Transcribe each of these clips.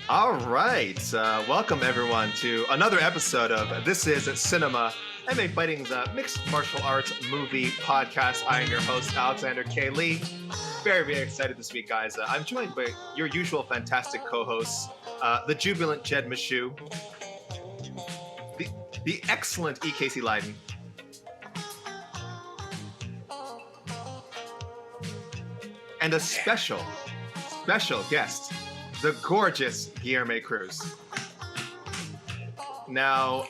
All right. Welcome, everyone, to another episode of This is CineMMA, MMA Fighting's mixed martial arts movie podcast. I am your host, Alexander K. Lee. Very, very excited this week, guys. I'm joined by your usual fantastic co-hosts, the jubilant Jed Meshew, the excellent E.K.C. Leydon, and a special guest, the gorgeous Guilherme Cruz. Now,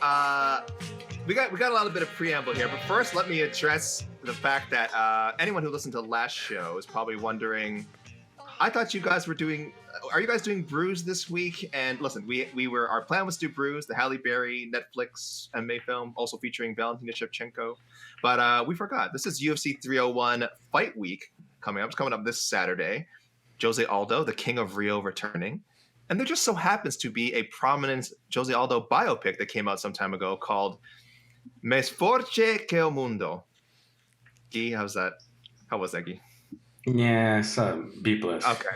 we got a little bit of preamble here, but first let me address the fact that anyone who listened to last show is probably wondering, I thought you guys were doing, are you guys doing Bruise this week? And listen, our plan was to do Bruise, the Halle Berry Netflix MMA film, also featuring Valentina Shevchenko, but we forgot. This is UFC 301 Fight Week coming up. It's coming up this Saturday. José Aldo, the King of Rio, returning. And there just so happens to be a prominent José Aldo biopic that came out some time ago called Mais Forte que o Mundo. Guy, how was that, Guy? Yeah, B+. Okay.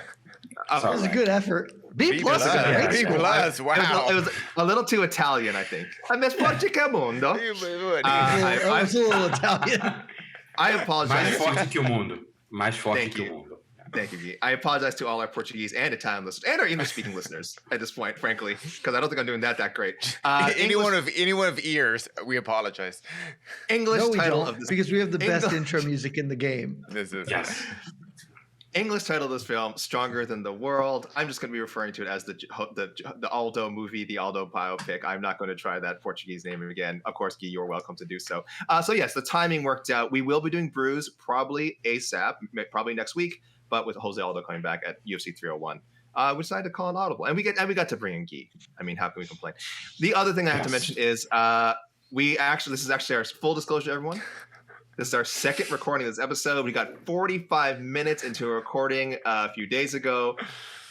That was a good effort. B+. B+, wow. It was a little too Italian, I think. Mais Forte que o Mundo. It was a little Italian. I apologize. Mais Forte que o Mundo. Mais Forte que o Mundo. Thank you, Guy. I apologize to all our Portuguese and Italian listeners, and our English-speaking listeners at this point, frankly, because I don't think I'm doing that great. Anyone of ears, we apologize. English No, we title don't, of this, because we have the best intro music in the game. This is Yes. English title of this film, Stronger Than the World. I'm just going to be referring to it as the Aldo movie, the Aldo biopic. I'm not going to try that Portuguese name again. Of course, Guy, you're welcome to do so. So yes, the timing worked out. We will be doing Bruise probably ASAP, probably next week, but with José Aldo coming back at UFC 301. We decided to call an audible, and we got to bring in Guy. I mean, how can we complain? The other thing I have to mention is this is actually our full disclosure to everyone. This is our second recording of this episode. We got 45 minutes into a recording a few days ago.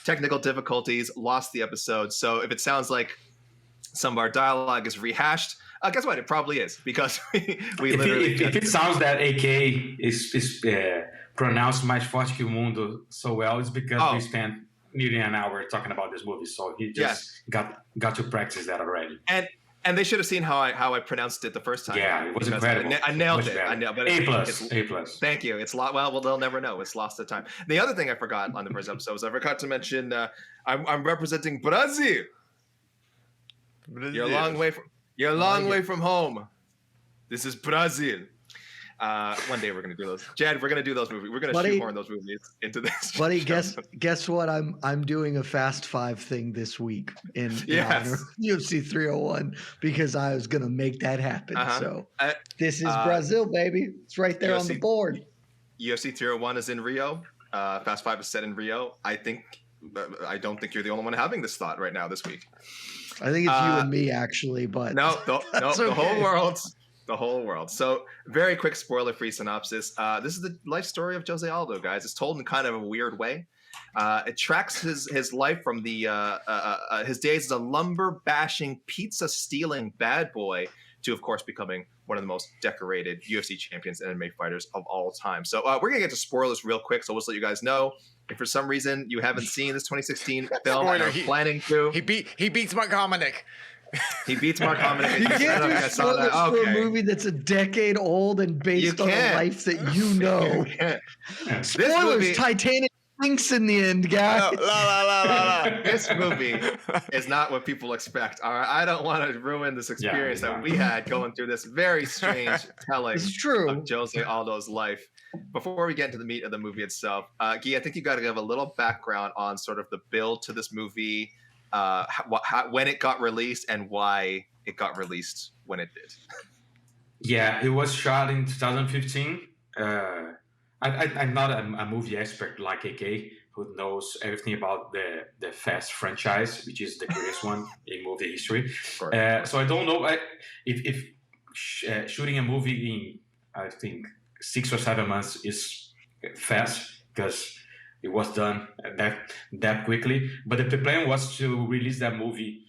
Technical difficulties, lost the episode. So if it sounds like some of our dialogue is rehashed, guess what? It probably is, because we literally... If it sounds that AK is pronounced Mais Forte que o Mundo so well, it's because we spent nearly an hour talking about this movie. So he just got to practice that already. And they should have seen how I pronounced it the first time. Yeah, it was incredible. I nailed it. I nailed it. A+. Thank you. It's well, they'll never know. It's lost to time. The other thing I forgot on the first episode was I forgot to mention I'm representing Brazil. You're a long way from home. This is Brazil. One day we're gonna do those. Jed, we're gonna do those movies. We're gonna shoehorn those movies into this. Buddy, guess what? I'm doing a Fast 5 thing this week in honor of UFC 301 because I was gonna make that happen. So this is Brazil, baby. It's right there on the board. UFC 301 is in Rio. Fast 5 is set in Rio. I don't think you're the only one having this thought right now this week. I think it's you and me, actually, but no, okay. The whole world. So, very quick spoiler-free synopsis. This is the life story of José Aldo, guys. It's told in kind of a weird way. It tracks his life from his days as a lumber-bashing, pizza-stealing bad boy to, of course, becoming one of the most decorated UFC champions and MMA fighters of all time. So, we're gonna get to spoilers real quick. So, we'll just let you guys know. If for some reason you haven't seen this 2016 film and are planning to, he beats Mark Hominick. He beats Mark Hominick. You can't do spoilers for a movie that's a decade old and based on a life that you know. Spoilers, Titanic sinks in the end, guys. This movie is not what people expect. All right, I don't want to ruin this experience that we had going through this very strange telling of José Aldo's life. Before we get into the meat of the movie itself, Guy, I think you got to give a little background on sort of the build to this movie, when it got released and why it got released when it did. Yeah, it was shot in 2015. I'm not a movie expert like AK, who knows everything about the Fast franchise, which is the greatest one in movie history. So I don't know if shooting a movie in, I think, 6 or 7 months is fast, because it was done that quickly. But the plan was to release that movie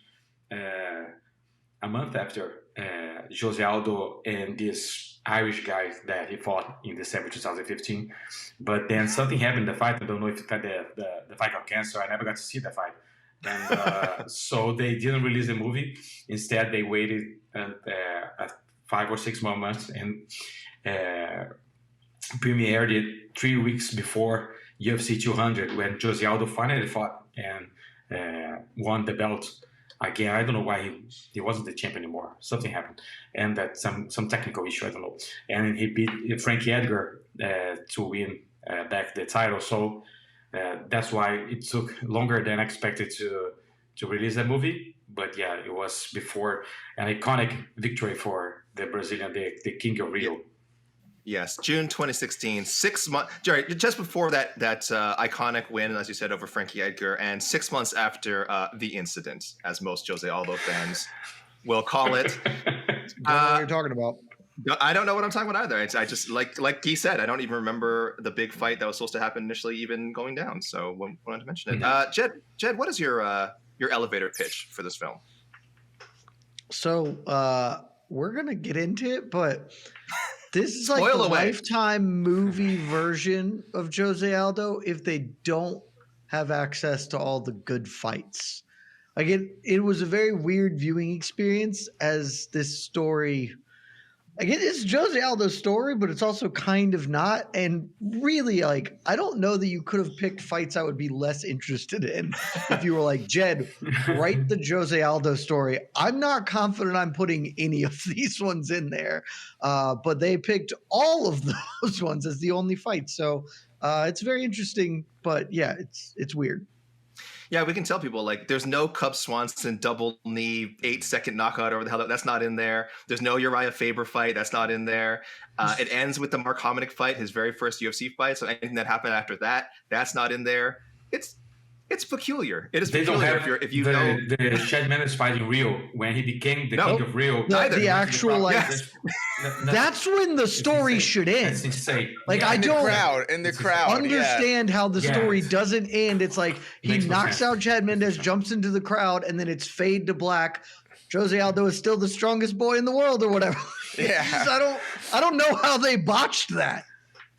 a month after José Aldo and this Irish guy that he fought in December 2015. But then something happened in the fight. I don't know if the fight got canceled. I never got to see the fight. And so they didn't release the movie. Instead, they waited 5 or 6 more months and premiered it 3 weeks before UFC 200, when José Aldo finally fought and won the belt again. I don't know why he wasn't the champion anymore. Something happened, and that some technical issue, I don't know. And he beat Frankie Edgar to win back the title. So that's why it took longer than expected to release that movie. But yeah, it was before an iconic victory for the Brazilian, the King of Rio. Yes, June 2016, 6 months, Jerry, just before that iconic win, as you said, over Frankie Edgar, and 6 months after the incident, as most José Aldo fans will call it. Don't know what you're talking about. I don't know what I'm talking about either. I just, like he said, I don't even remember the big fight that was supposed to happen initially even going down, so wanted to mention it. Mm-hmm. Jed, what is your elevator pitch for this film? So we're going to get into it, but... This is like Spoil the away. Lifetime movie version of José Aldo if they don't have access to all the good fights. Like it was a very weird viewing experience as this story. Like it's José Aldo's story, but it's also kind of not. And really, like, I don't know that you could have picked fights I would be less interested in if you were like, Jed, write the José Aldo story. I'm not confident I'm putting any of these ones in there. But they picked all of those ones as the only fights. So it's very interesting. But yeah, it's weird. Yeah, we can tell people, like, there's no Cub Swanson double knee 8-second knockout or the hell that's not in there. There's no Uriah Faber fight that's not in there. It ends with the Mark Hominick fight, his very first UFC fight. So anything that happened after that, that's not in there. It's peculiar. It is peculiar if you know the Jed Meshew fight in Rio when he became the King of Rio. The actual that's when the story should end. That's insane. Like I don't in the crowd understand how the story doesn't end. It's like he knocks out Chad Mendes, jumps into the crowd, and then it's fade to black. José Aldo is still the strongest boy in the world, or whatever. Yeah, I don't know how they botched that.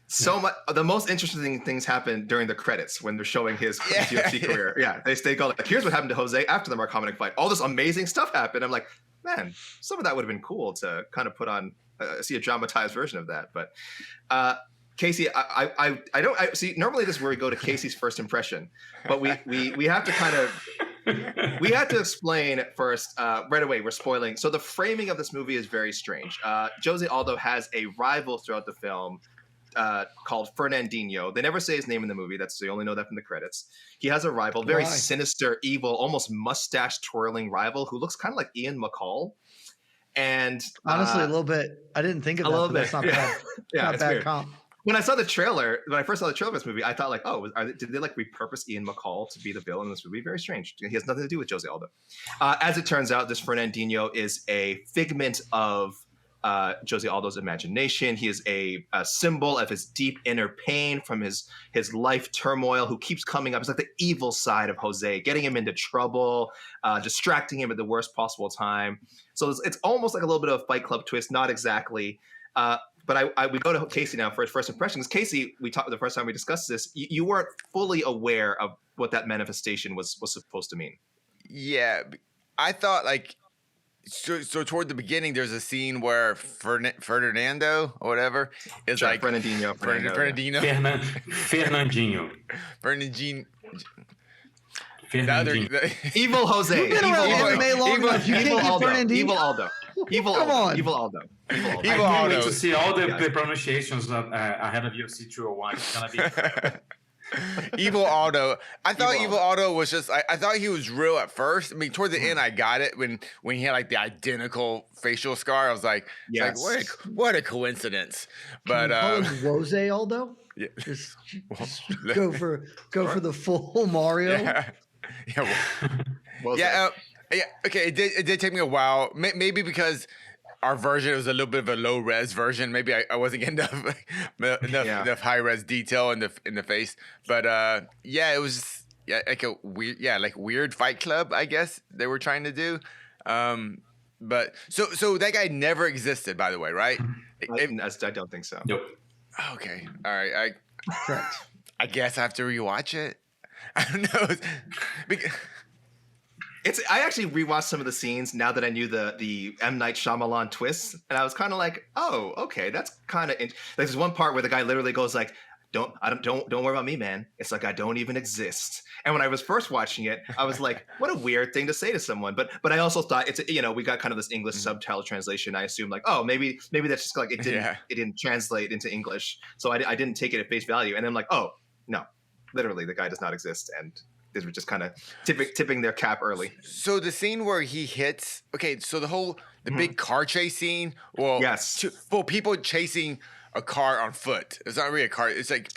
So much. The most interesting things happen during the credits when they're showing his UFC career. Yeah, they go like, "Here's what happened to Jose after the Mark Hominick fight. All this amazing stuff happened." I'm like, man, some of that would have been cool to kind of put on, see a dramatized version of that. But Casey, I don't see. Normally, this is where we go to Casey's first impression, but we have to kind of we have to explain first right away. We're spoiling. So the framing of this movie is very strange. José Aldo has a rival throughout the film. Called Fernandinho. They never say his name in the movie. You only know that from the credits. He has a rival, very sinister, evil, almost mustache twirling rival who looks kind of like Ian McCall. And honestly, a little bit. I didn't think of that. But that's not bad. Not bad comp. When I saw the trailer, when I first saw the trailer of this movie, I thought like, oh, did they like repurpose Ian McCall to be the villain in this movie? Very strange. He has nothing to do with José Aldo. As it turns out, this Fernandinho is a figment of José Aldo's imagination. He is a symbol of his deep inner pain from his life turmoil, who keeps coming up. It's like the evil side of Jose, getting him into trouble, distracting him at the worst possible time. So it's almost like a little bit of a Fight Club twist, not exactly. But we go to Casey now for his first impressions. Casey, we talked the first time we discussed this. You weren't fully aware of what that manifestation was supposed to mean. Yeah, I thought like. So toward the beginning, there's a scene where Fernando or whatever is like Fernandinho. Fernandinho. Evil Jose. You've been around MMA long enough. You can't get Fernandinho. Evil Aldo. Evil Aldo. I can't wait to see all the pronunciations ahead of UFC 201. It's gonna be. Evil Aldo. I thought Evil Aldo was just. I thought he was real at first. I mean, toward the end, I got it when he had like the identical facial scar. I was like, what a coincidence. But José Aldo. Yeah. Just go for the full Mario. Yeah. Okay. It did take me a while. Maybe because our version was a little bit of a low res version. Maybe I wasn't getting enough high res detail in the face. But it was like a weird Fight Club, I guess they were trying to do. But so that guy never existed, by the way, right? I don't think so. Nope. Okay. All right. Correct. I guess I have to rewatch it. I don't know. I actually rewatched some of the scenes now that I knew the M. Night Shyamalan twists, and I was kind of like, oh, okay, that's kind of. There's one part where the guy literally goes like, don't worry about me, man. It's like I don't even exist. And when I was first watching it, I was like, what a weird thing to say to someone. But I also thought it's, we got kind of this English subtitle translation. I assumed like, oh, maybe that's just like it didn't translate into English, so I didn't take it at face value. And then like, oh no, literally the guy does not exist, and they were just kind of tipping their cap early. So the scene where he hits, so the big car chase scene, well, yes, people chasing a car on foot. It's not really a car. It's like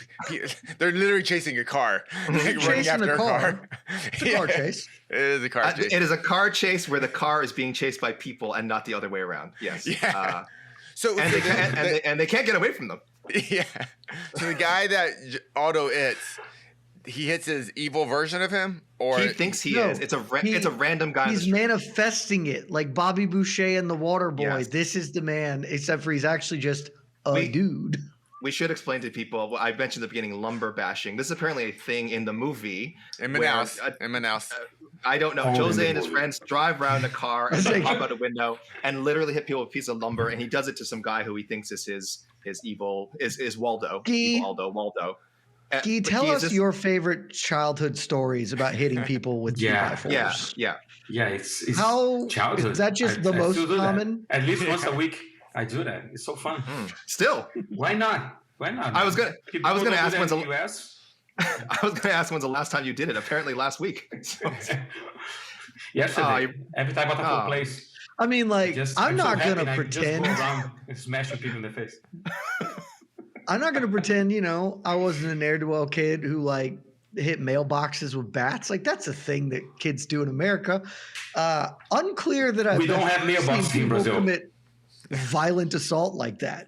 they're literally chasing a car, like running after a car. It's a car chase. It is a car chase. It is a car chase where the car is being chased by people and not the other way around. Yes. Yeah. And they can't get away from them. Yeah. So the guy that Aldo hits, he hits his evil version of him, or he thinks he is. It's a random guy. He's manifesting it like Bobby Boucher and the Water Boy. Yes. This is the man, except for he's actually just a dude. We should explain to people. I mentioned at the beginning lumber bashing. This is apparently a thing in the movie. In Manaus. I don't know. Jose and his friends drive around a car and hop out a window and literally hit people with a piece of lumber. And he does it to some guy who he thinks is his evil is Waldo. Waldo. Guy, tell us your favorite childhood stories about hitting people with 2x4s. Yeah. It's how childhood. Is that just the most common? At least once a week. I do that. It's so fun. Still, why not? I was gonna ask when's the last time you did it. Apparently last week. Yesterday. Every time I got a full place. I mean, like, I'm not gonna pretend. Just go around and smashing people in the face. I'm not gonna pretend. I wasn't a ne'er-do-well kid who like hit mailboxes with bats. Like that's a thing that kids do in America. Unclear that we don't have mailboxes in Brazil. Commit violent assault like that.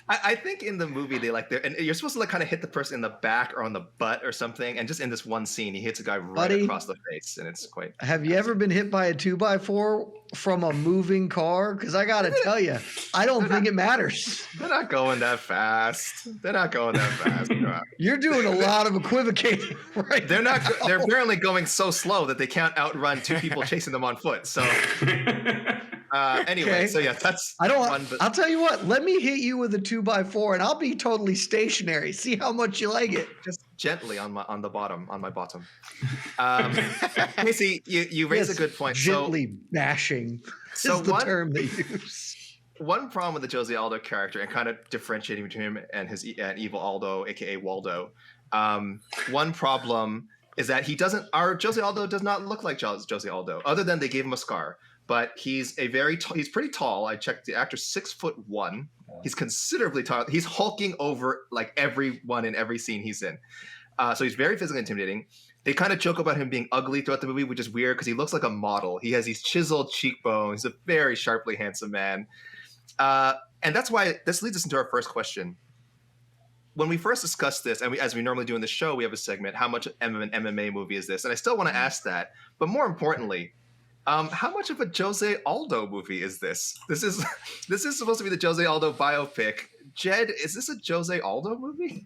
I think in the movie and you're supposed to like kind of hit the person in the back or on the butt or something, and just in this one scene he hits a guy right across the face, and it's quite. Have you ever been hit by a 2x4 from a moving car? Because I gotta tell you, I don't think it matters. They're not going that fast. You're doing a lot of equivocating, right? They're not. They're apparently going so slow that they can't outrun two people chasing them on foot. So. Anyway, so yeah, that's. I'll tell you what. Let me hit you with a 2x4, and I'll be totally stationary. See how much you like it. Just gently on my bottom. Casey, you raise a good point. Gently bashing is the term they use. One problem with the José Aldo character, and kind of differentiating between him and his evil Aldo, aka Waldo. One problem is that our José Aldo does not look like José Aldo, other than they gave him a scar. But he's pretty tall. I checked the actor's 6'1". He's considerably tall. He's hulking over like everyone in every scene he's in. So he's very physically intimidating. They kind of joke about him being ugly throughout the movie, which is weird because he looks like a model. He has these chiseled cheekbones. He's a very sharply handsome man. And that's why this leads us into our first question. When we first discussed this, and as we normally do in the show, we have a segment, how much of an MMA movie is this? And I still want to ask that. But more importantly, how much of a José Aldo movie is this? This is supposed to be the José Aldo biopic. Jed, is this a José Aldo movie?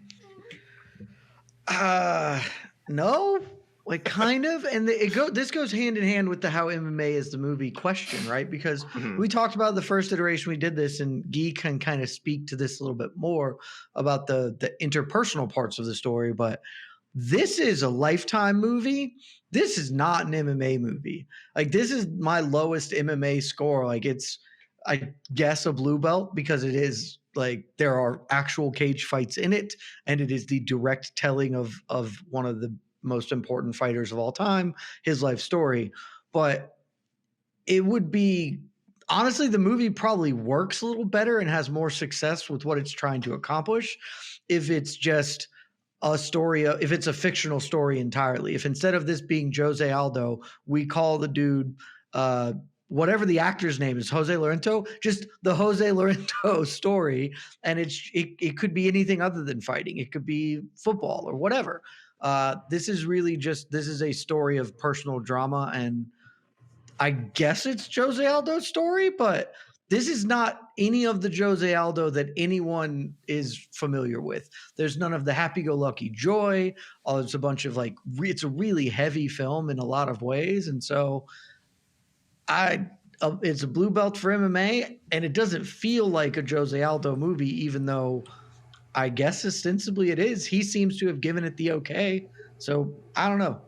No, like kind of, and this goes hand in hand with the how MMA is the movie question, right? Because we talked about the first iteration we did this, and Guy can kind of speak to this a little bit more about the interpersonal parts of the story, but. This is a Lifetime movie. This is not an MMA movie. Like this is my lowest MMA score. Like it's, I guess, a blue belt because it is like there are actual cage fights in it, and it is the direct telling of one of the most important fighters of all time, his life story. But it would be honestly, the movie probably works a little better and has more success with what it's trying to accomplish if it's just a story, if it's a fictional story entirely. If instead of this being José Aldo, we call the dude whatever the actor's name is, José Loreto, just the José Loreto story, and it could be anything other than fighting. It could be football or whatever. This is a story of personal drama, and I guess it's José Aldo's story, but This is not any of the José Aldo that anyone is familiar with. There's none of the happy-go-lucky joy. It's a bunch of it's a really heavy film in a lot of ways, and so it's a blue belt for MMA, and it doesn't feel like a José Aldo movie, even though I guess ostensibly it is. He seems to have given it the okay. So I don't know.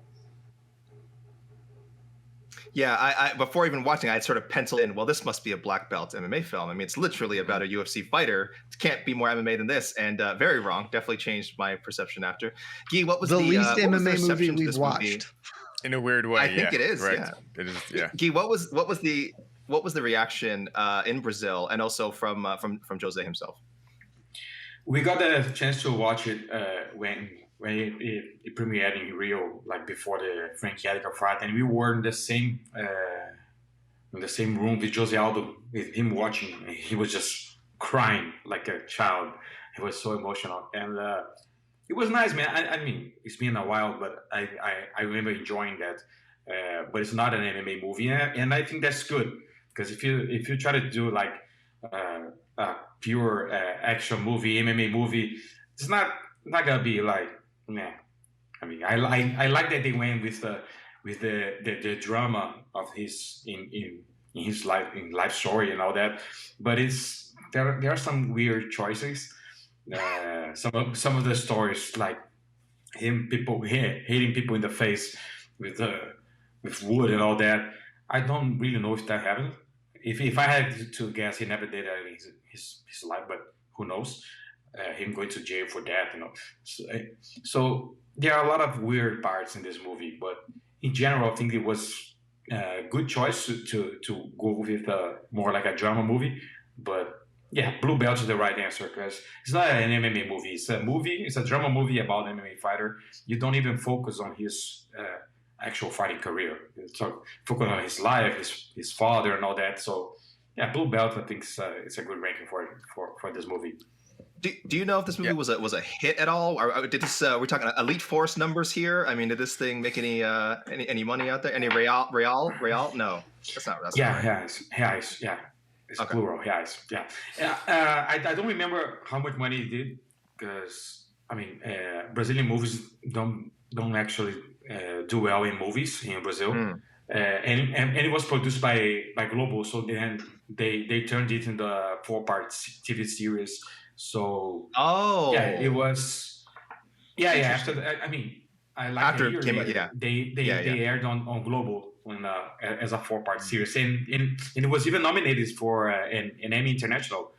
Yeah, I before even watching, I had sort of penciled in, well, this must be a black belt MMA film. I mean, it's literally about a UFC fighter. It can't be more MMA than this, and very wrong. Definitely changed my perception after. Guy, what was the least MMA movie we've watched? In a weird way, I think it is. Right. Yeah, it is. Yeah. Guy, what was the reaction in Brazil, and also from Jose himself? We got the chance to watch it when it premiered in Rio, like before the Frankie Edgar fight, and we were in the same room with José Aldo, with him watching. And he was just crying like a child. He was so emotional, and it was nice, man. I mean, it's been a while, but I remember enjoying that. But it's not an MMA movie, and I think that's good, because if you try to do like a pure action movie, MMA movie, it's not gonna be like. Nah. I mean, I like that they went with the drama of his in his life story and all that, but there are some weird choices. Some of the stories, like hating people in the face with wood and all that. I don't really know if that happened. If I had to guess, he never did that in his life, but who knows? Him going to jail for that, So there are a lot of weird parts in this movie, but in general, I think it was a good choice to go with more like a drama movie. But yeah, blue belt is the right answer, because it's not an MMA movie. It's a drama movie about an MMA fighter. You don't even focus on his actual fighting career. So focus on his life, his father, and all that. So yeah, blue belt, I think it's a good ranking for this movie. Do you know if this movie was a hit at all, or did this? We're talking Elite Force numbers here. I mean, did this thing make any money out there? Any real? No, that's not. That's not right. Reais. Yeah, it's okay. Plural. Reais. Yeah. I don't remember how much money it did, because I mean, Brazilian movies don't actually do well in movies in Brazil. And it was produced by Globo, so then they turned it into a 4-part TV series. So it was after I mean, I like after it came, they aired on Globo as a 4-part series, and it was even nominated for an Emmy International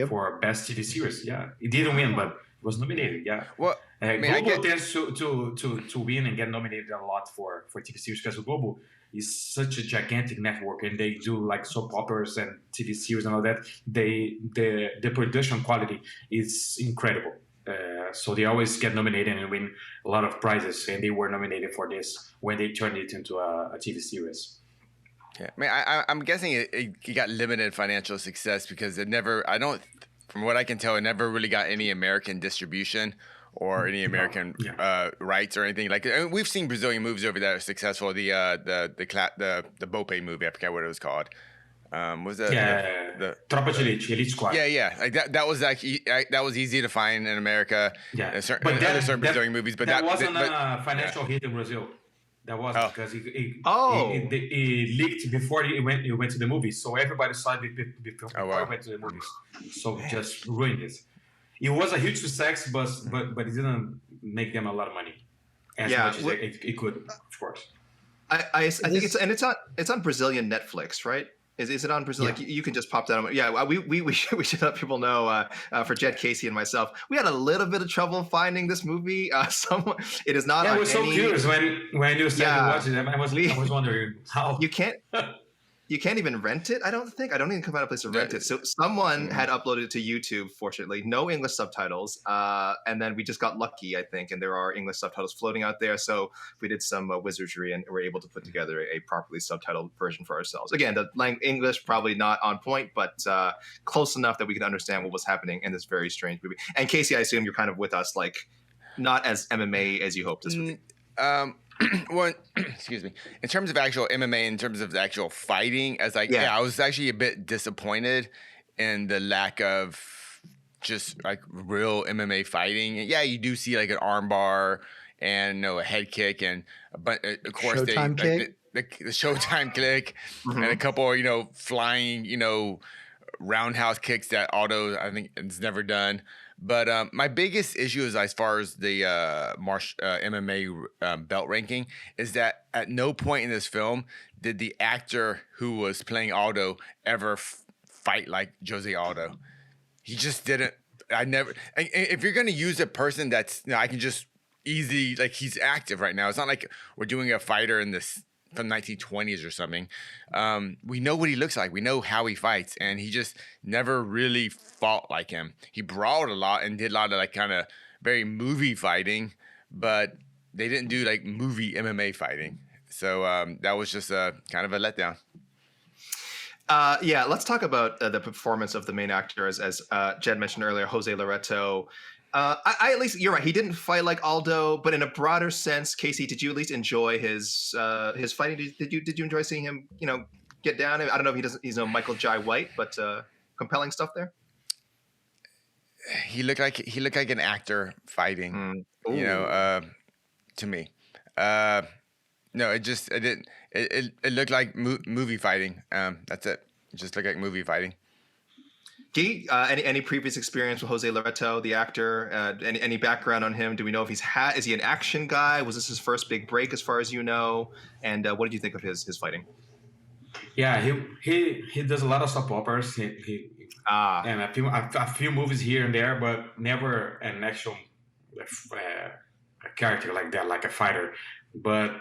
for Best TV Series. Yeah, it didn't win, but it was nominated. Yeah. Well, Globo tends to win and get nominated a lot for TV series, because Globo is such a gigantic network, and they do like soap operas and TV series and all that. The production quality is incredible. So they always get nominated and win a lot of prizes, and they were nominated for this when they turned it into a TV series. Yeah, I mean, I'm guessing it got limited financial success, because from what I can tell, it never really got any American distribution or any American rights or anything. Like, I mean, we've seen Brazilian movies over that are successful. The Bope movie, I forget what it was called. Was that the Tropa de Elite Squad? Yeah. Like that was that was easy to find in America. Yeah, certain Brazilian movies, but that wasn't a financial hit in Brazil. That wasn't, because it leaked before it went to the movies, so everybody saw it before it went to the movies. So just ruined it. It was a huge success, but it didn't make them a lot of money as much as it could, of course. I think it's on Brazilian Netflix, right? Is it on Brazil? Yeah. Like you can just pop that on. Yeah, we should let people know. For Jed, Casey, and myself, we had a little bit of trouble finding this movie. It is not. Yeah, I was so curious when you said you watched it. I was wondering how you can't even rent it. I don't even come out of a place to rent it. So someone had uploaded it to YouTube. Fortunately, no English subtitles. And then we just got lucky, I think, and there are English subtitles floating out there. So we did some wizardry and were able to put together a properly subtitled version for ourselves. Again, the English probably not on point, but close enough that we can understand what was happening in this very strange movie. And Casey, I assume you're kind of with us, like not as MMA as you hoped this would be. Well, excuse me. In terms of actual MMA, in terms of the actual fighting, as like, I was actually a bit disappointed in the lack of just like real MMA fighting. Yeah, you do see like an armbar and a head kick, and but of course Showtime kick. Like the Showtime kick, and a couple flying roundhouse kicks that Aldo I think has never done. But my biggest issue is as far as the MMA belt ranking is that at no point in this film did the actor who was playing Aldo ever fight like José Aldo. He just didn't. I never. If you're gonna use a person that's I can just easily like he's active right now. It's not like we're doing a fighter in this from 1920s or something. We know what he looks like. We know how he fights, and he just never really fought like him. He brawled a lot and did a lot of like kind of very movie fighting, but they didn't do like movie MMA fighting. So that was just a kind of a letdown. Let's talk about the performance of the main actor, as Jed mentioned earlier, José Loreto. I at least, you're right, he didn't fight like Aldo, but in a broader sense, Casey, did you at least enjoy his fighting? Did you enjoy seeing him, get down? I don't know if he's no Michael Jai White, but compelling stuff there. He looked like an actor fighting, to me. No, it didn't. It looked like movie fighting. That's it. It just looked like movie fighting. Guy, any previous experience with José Loreto, the actor? Any background on him? Do we know if is he an action guy? Was this his first big break, as far as you know? And what did you think of his fighting? Yeah, he does a lot of soap operas. And a few movies here and there, but never an actual a character like that, like a fighter. But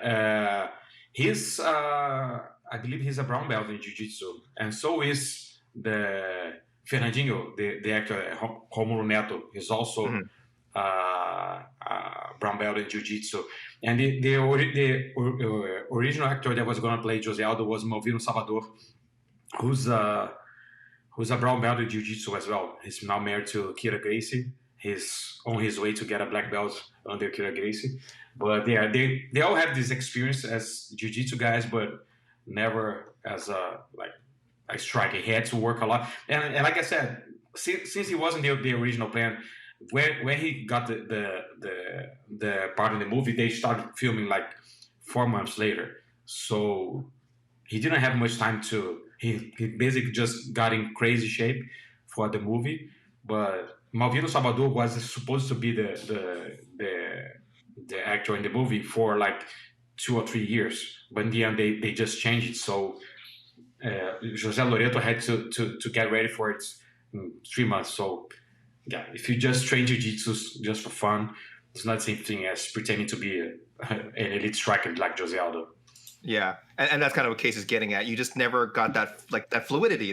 he's I believe he's a brown belt in jiu-jitsu, and so is the Fernandinho, the actor Romulo Neto, is also brown belt in jiu-jitsu. And the original actor that was going to play José Aldo was Malvino Salvador, who's a brown belt in jiu-jitsu as well. He's now married to Kira Gracie. He's on his way to get a black belt under Kira Gracie. But they all have this experience as jiu-jitsu guys, but never as a striker. He had to work a lot. And like I said, since he wasn't the original plan, when he got the part in the movie, they started filming like 4 months later. So he didn't have much time to. He basically just got in crazy shape for the movie. But Malvino Salvador was supposed to be the actor in the movie for like 2 or 3 years, but in the end they just changed it. So José Loreto had to get ready for it in 3 months. So yeah, if you just train jiu-jitsu just for fun, it's not the same thing as pretending to be an elite striker like José Aldo. Yeah, and that's kind of what Case is getting at. You just never got that fluidity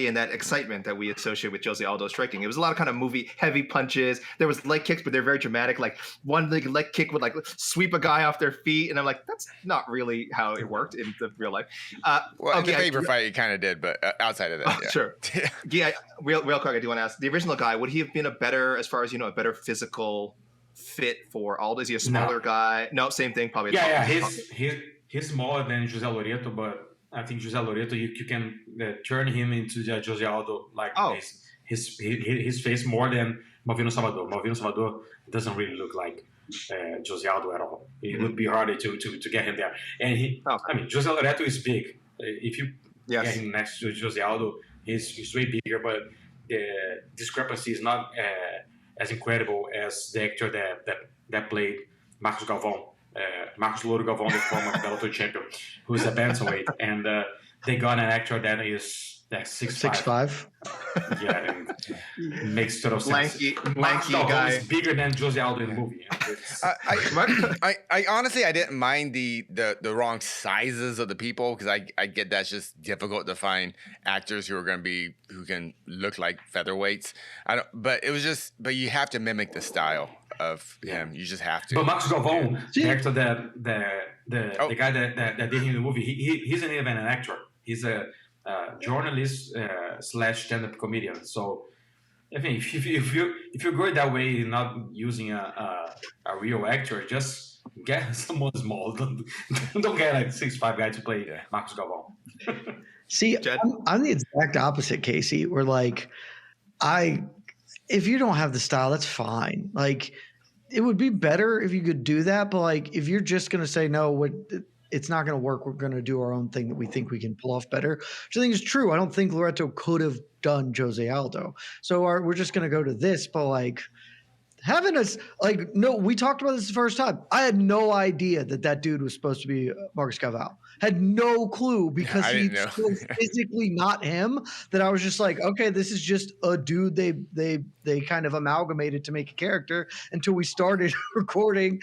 and that excitement that we associate with José Aldo striking. It was a lot of kind of movie heavy punches. There was leg kicks, but they're very dramatic. Like one leg kick would like sweep a guy off their feet, and I'm like, that's not really how it worked in the real life. In the paper fight, it kind of did, but outside of that, sure. Yeah, real quick, I do want to ask: the original guy, would he have been a better physical fit for Aldo? Is he a smaller guy? No, same thing, probably. He's smaller than José Loreto, but I think José Loreto, you can turn him into José Aldo his face more than Malvino Salvador. Malvino Salvador doesn't really look like José Aldo at all. It would be harder to get him there. And I mean, José Loreto is big. If you get him next to José Aldo, he's way bigger, but the discrepancy is not as incredible as the actor that played Marcos Galvão. Marcos Louro Galvão, the former Bellator champion, who's a bantamweight, and they got an actor that is 6'5". Yeah, and makes total sense. Lanky guy is bigger than José Aldo in the movie. I honestly didn't mind the wrong sizes of the people, because I get that's just difficult to find actors who can look like featherweights. But it was just you have to mimic the style of him. You just have to. But Marcos Galvão, the actor the guy that did him in the movie, he's not even an actor. He's a journalist / stand-up comedian. So I think if you're going that way, not using a real actor, just Get someone small. Don't get a 6'5" guy to play Marcos Galvão. See, I'm the exact opposite, Casey. Where like if you don't have the style, that's fine. Like it would be better if you could do that, but like if you're just gonna say no, it's not gonna work. We're gonna do our own thing that we think we can pull off better. Which I think is true. I don't think Loreto could have done José Aldo. So we're just gonna go to this, but like having us like no, we talked about this the first time. I had no idea that dude was supposed to be Marcos Galvão. Had no clue because he's so physically not him that I was just like, okay, this is just a dude they kind of amalgamated to make a character until we started recording,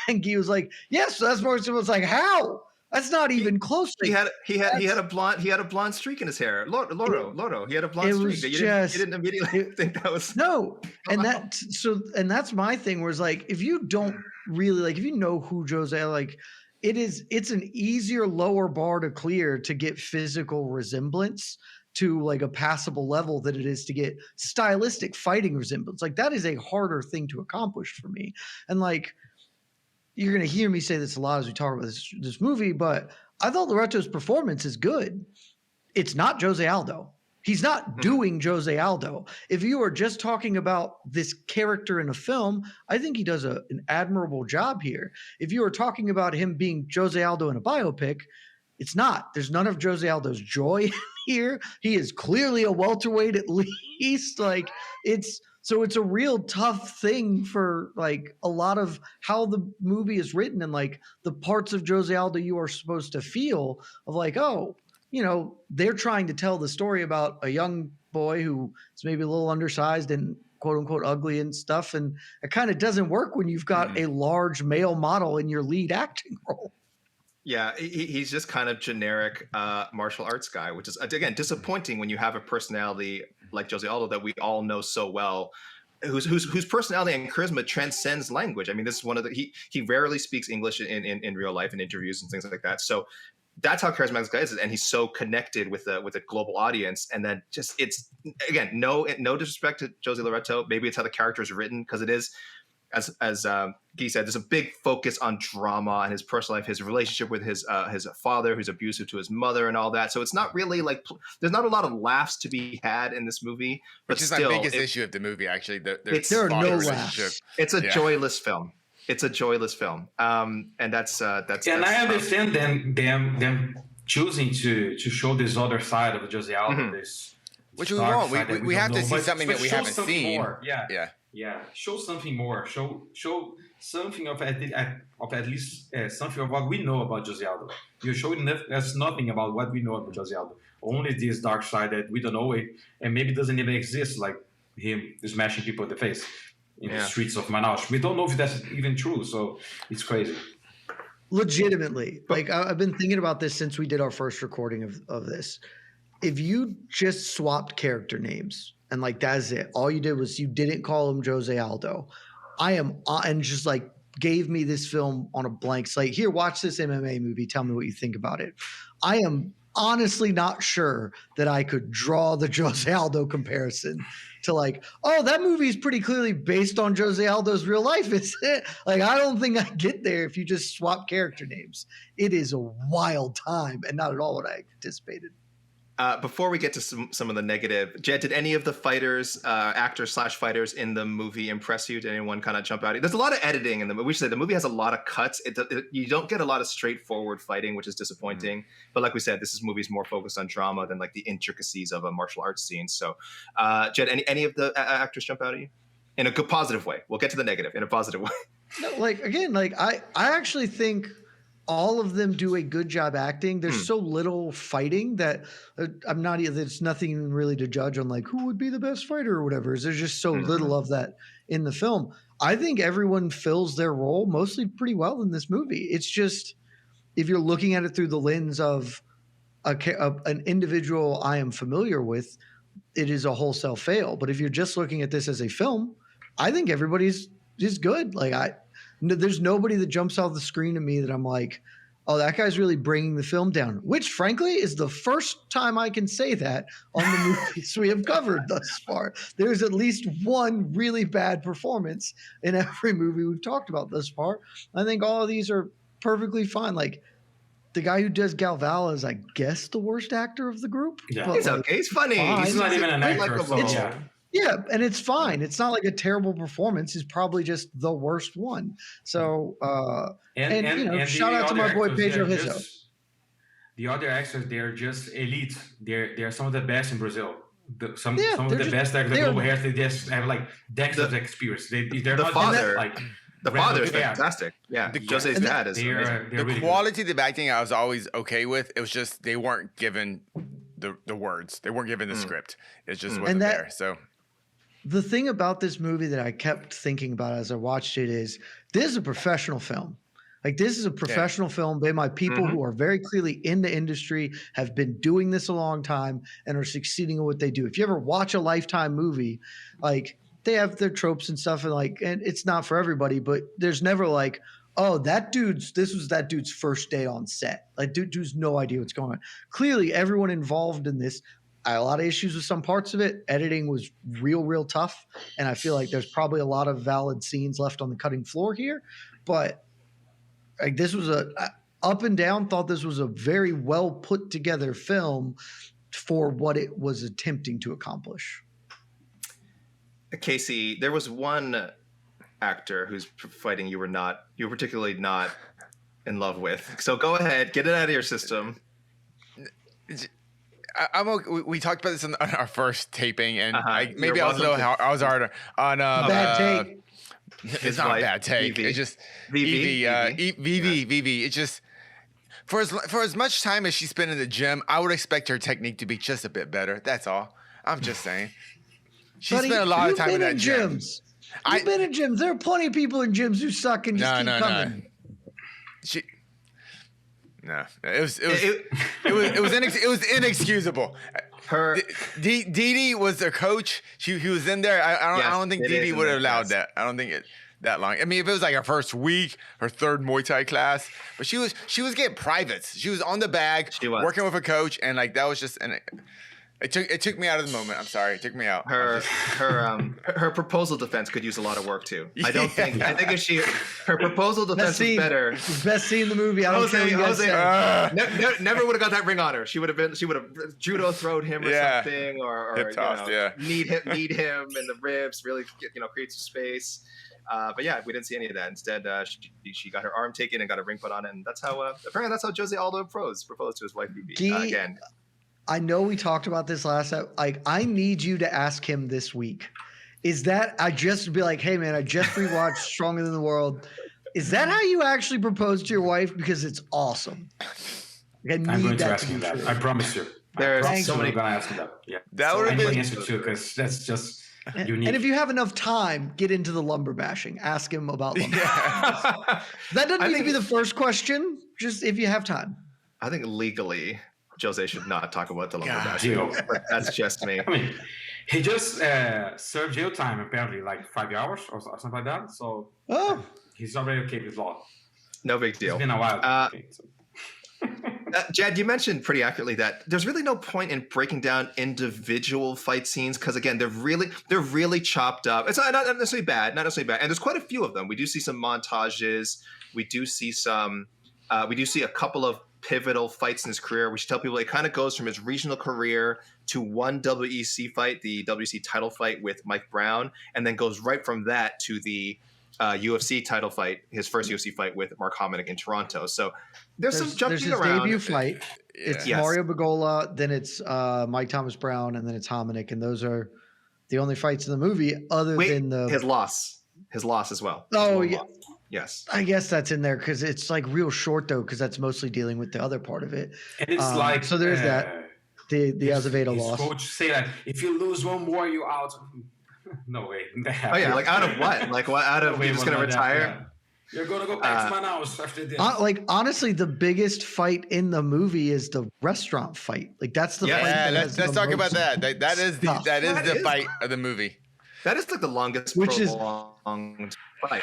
and Guy was like, yes, that's Marcos. Was like, how? That's not even close. He had a blonde streak in his hair. Loro. He had a blonde streak. You didn't immediately think that was no. And that's my thing. Was like if you don't really like if you know who Jose like. It's an easier lower bar to clear to get physical resemblance to like a passable level than it is to get stylistic fighting resemblance. Like that is a harder thing to accomplish for me. And like you're going to hear me say this a lot as we talk about this movie, but I thought Loreto's performance is good. It's not José Aldo. He's not doing José Aldo. If you are just talking about this character in a film, I think he does an admirable job here. If you are talking about him being José Aldo in a biopic, it's not. There's none of José Aldo's joy here. He is clearly a welterweight at least. Like it's a real tough thing for like a lot of how the movie is written and like the parts of José Aldo you are supposed to feel of like, oh, you know, they're trying to tell the story about a young boy who is maybe a little undersized and quote unquote ugly and stuff. And it kind of doesn't work when you've got a large male model in your lead acting role. Yeah, he's just kind of generic martial arts guy, which is, again, disappointing when you have a personality like José Aldo that we all know so well, whose personality and charisma transcends language. I mean, this is one of he rarely speaks English in real life in interviews and things like that. So that's how charismatic this guy is, and he's so connected with a global audience. And then just it's again no disrespect to José Loreto. Maybe it's how the character is written because it is, as Guy said, there's a big focus on drama and his personal life, his relationship with his father, who's abusive to his mother, and all that. So it's not really like there's not a lot of laughs to be had in this movie. But which is still, my biggest issue of the movie. Actually, there are no laughs. It's a joyless film. It's a joyless film, and that's. And I understand them choosing to show this other side of José Aldo, this which we want. We have to see something that we haven't seen. More. Yeah. Show something more. Show something of at least something of what we know about José Aldo. You're showing us nothing about what we know about José Aldo. Only this dark side that we don't know it, and maybe doesn't even exist, like him smashing people in the face in the streets of Manaus. We don't know if that's even true, so it's crazy. Legitimately. Like, I've been thinking about this since we did our first recording of this. If you just swapped character names and, like, that's it, all you did was you didn't call him José Aldo, and just, like, gave me this film on a blank slate. Here, watch this MMA movie. Tell me what you think about it. I am honestly not sure that I could draw the José Aldo comparison to like, oh, that movie is pretty clearly based on José Aldo's real life, isn't it? Like, I don't think I get there if you just swap character names. It is a wild time and not at all what I anticipated. Before we get to some of the negative, Jed, did any of the fighters, actors/fighters in the movie impress you? Did anyone kind of jump out? There's a lot of editing in the movie. We should say the movie has a lot of cuts. You don't get a lot of straightforward fighting, which is disappointing. Mm-hmm. But like we said, this movie's more focused on drama than like the intricacies of a martial arts scene. So, Jed, any of the actors jump out at you? In a good, positive way. We'll get to the negative in a positive way. No, like, again, like I actually think all of them do a good job acting. There's so little fighting that there's nothing really to judge on like who would be the best fighter or whatever. There's just so little of that in the film. I think everyone fills their role mostly pretty well in this movie. It's just, if you're looking at it through the lens of an individual I am familiar with, it is a wholesale fail. But if you're just looking at this as a film, I think everybody's just good. Like there's nobody that jumps off the screen to me that I'm like, oh, that guy's really bringing the film down, which frankly is the first time I can say that on the movies we have covered thus far. There's at least one really bad performance in every movie we've talked about thus far. I think all of these are perfectly fine. Like the guy who does Galvala is, I guess, the worst actor of the group. Yeah, but he's okay. He's funny. He's not even an actor. Yeah, and it's fine. It's not like a terrible performance. He's probably just the worst one. So, and shout out to my boy Pedro Rizzo. The other actors, they're just elite. They're some of the best in Brazil. Some of the best actors, the global hairs, they just have like decades of experience. They're not father, like the father is fantastic. Yeah, Jose's dad is the really quality of the acting I was always okay with. It was just they weren't given the words. They weren't given the script. It just wasn't there. So. The thing about this movie that I kept thinking about as I watched it is this is a professional film. Like this is a professional film made by people who are very clearly in the industry, have been doing this a long time, and are succeeding in what they do. If you ever watch a Lifetime movie, like they have their tropes and stuff, and it's not for everybody, but there's never like, oh, this was that dude's first day on set. Like dude's no idea what's going on. Clearly, everyone involved in this. I had a lot of issues with some parts of it. Editing was real tough. And I feel like there's probably a lot of valid scenes left on the cutting floor here. But like this was up and down, thought this was a very well put together film for what it was attempting to accomplish. Casey, there was one actor who's fighting you were particularly not in love with. So go ahead, get it out of your system. I'm okay. We talked about this on our first taping, and I was a little harder on bad take. It's not a bad take. Vivi. It's just Vivi. It's just for as much time as she spent in the gym, I would expect her technique to be just a bit better. That's all. I'm just saying. She spent a lot of time in that gym. You've been in gyms. There are plenty of people in gyms who suck and just keep coming. No, it was inexcusable. Didi was their coach. He was in there. I don't think Didi would have allowed that. I don't think it that long. I mean, if it was like her first week, her third Muay Thai class, but she was getting privates. She was on the bag, working with a coach, and like that was just It took me out of the moment. I'm sorry. It took me out. Her proposal defense could use a lot of work too. I think if her proposal defense was better. Best scene in the movie. I don't care what you guys say. Never would have got that ring on her. She would have judo throwed him or something, or hip tossed, kneed him in the ribs. Really, create some space. But yeah, we didn't see any of that. Instead, she got her arm taken and got a ring put on it, and that's how apparently that's how José Aldo proposed to his wife Vivi again. I know we talked about this last time. Like, I need you to ask him this week. Is that I just be like, hey man, I just rewatched Stronger Than the World. Is that how you actually propose to your wife? Because it's awesome. I'm going to ask him that. I promise you. There's so many. I'm going to ask him that. Yeah, that would have been answer too, because that's just unique. And if you have enough time, get into the lumber bashing. Ask him about lumber. That doesn't need to be the first question. Just if you have time. I think legally, Jose should not talk about the lumber bashing. But that's just me. I mean, he just served jail time, apparently, like 5 hours or something like that. So he's already okay with law. No big deal. It's been a while. Jed, you mentioned pretty accurately that there's really no point in breaking down individual fight scenes because, again, they're really chopped up. It's not necessarily bad, and there's quite a few of them. We do see some montages. We do see a couple of pivotal fights in his career. We should tell people it kind of goes from his regional career to one WEC fight, the WEC title fight with Mike Brown, and then goes right from that to the UFC title fight, his first UFC fight with Mark Hominick in Toronto. So there's some jumping his around. Debut fight. It's Mario Bagola, then it's Mike Thomas Brown, and then it's Hominick, and those are the only fights in the movie other than his loss as well. Oh yeah. Yes. I guess that's in there because it's like real short though, because that's mostly dealing with the other part of it. And it's like so there's that. The Azevedo loss. Coach say that if you lose one more, you're out. No way. Oh yeah, like out of what? Like what? Out of you're just gonna retire? You're gonna go back to my house after this. Like honestly, the biggest fight in the movie is the restaurant fight. Like that's the fight. Yeah, let's talk about that. That is the fight of the movie. That is like the longest prolonged fight.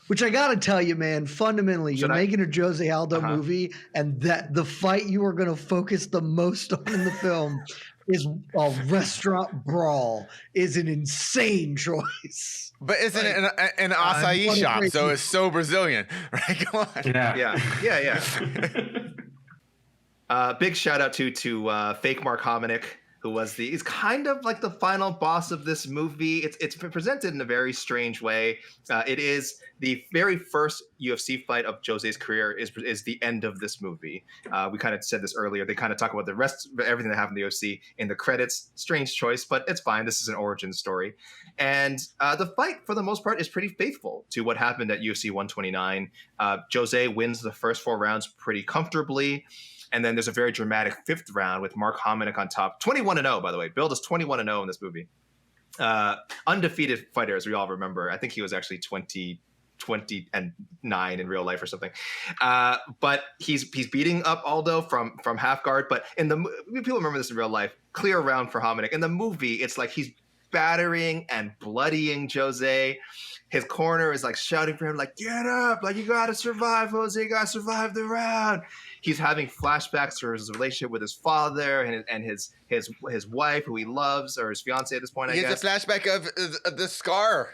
Which I got to tell you, man, fundamentally, you're making a José Aldo movie, and that the fight you are going to focus the most on in the film is a restaurant brawl is an insane choice. But isn't it an acai shop? So it's so Brazilian, right? Come on. Yeah. Big shout out to fake Mark Hominick, who is kind of like the final boss of this movie. It's presented in a very strange way. It is the very first UFC fight of José's career is the end of this movie. We kind of said this earlier. They kind of talk about the rest of everything that happened in the UFC in the credits. Strange choice, but it's fine. This is an origin story. And the fight, for the most part, is pretty faithful to what happened at UFC 129. José wins the first 4 rounds pretty comfortably. And then there's a very dramatic 5th round with Mark Hominick on top. 21-0, by the way. Bill is 21-0 in this movie. Undefeated fighter, as we all remember. I think he was actually 20-9 in real life or something. But he's beating up Aldo from half guard. But people remember this in real life. Clear round for Hominick. In the movie, it's like he's battering and bloodying José. His corner is like shouting for him, like, get up, like, you got to survive, José, you got to survive the round. He's having flashbacks to his relationship with his father and his wife, who he loves, or his fiance at this point, I guess. He has a flashback of the scar.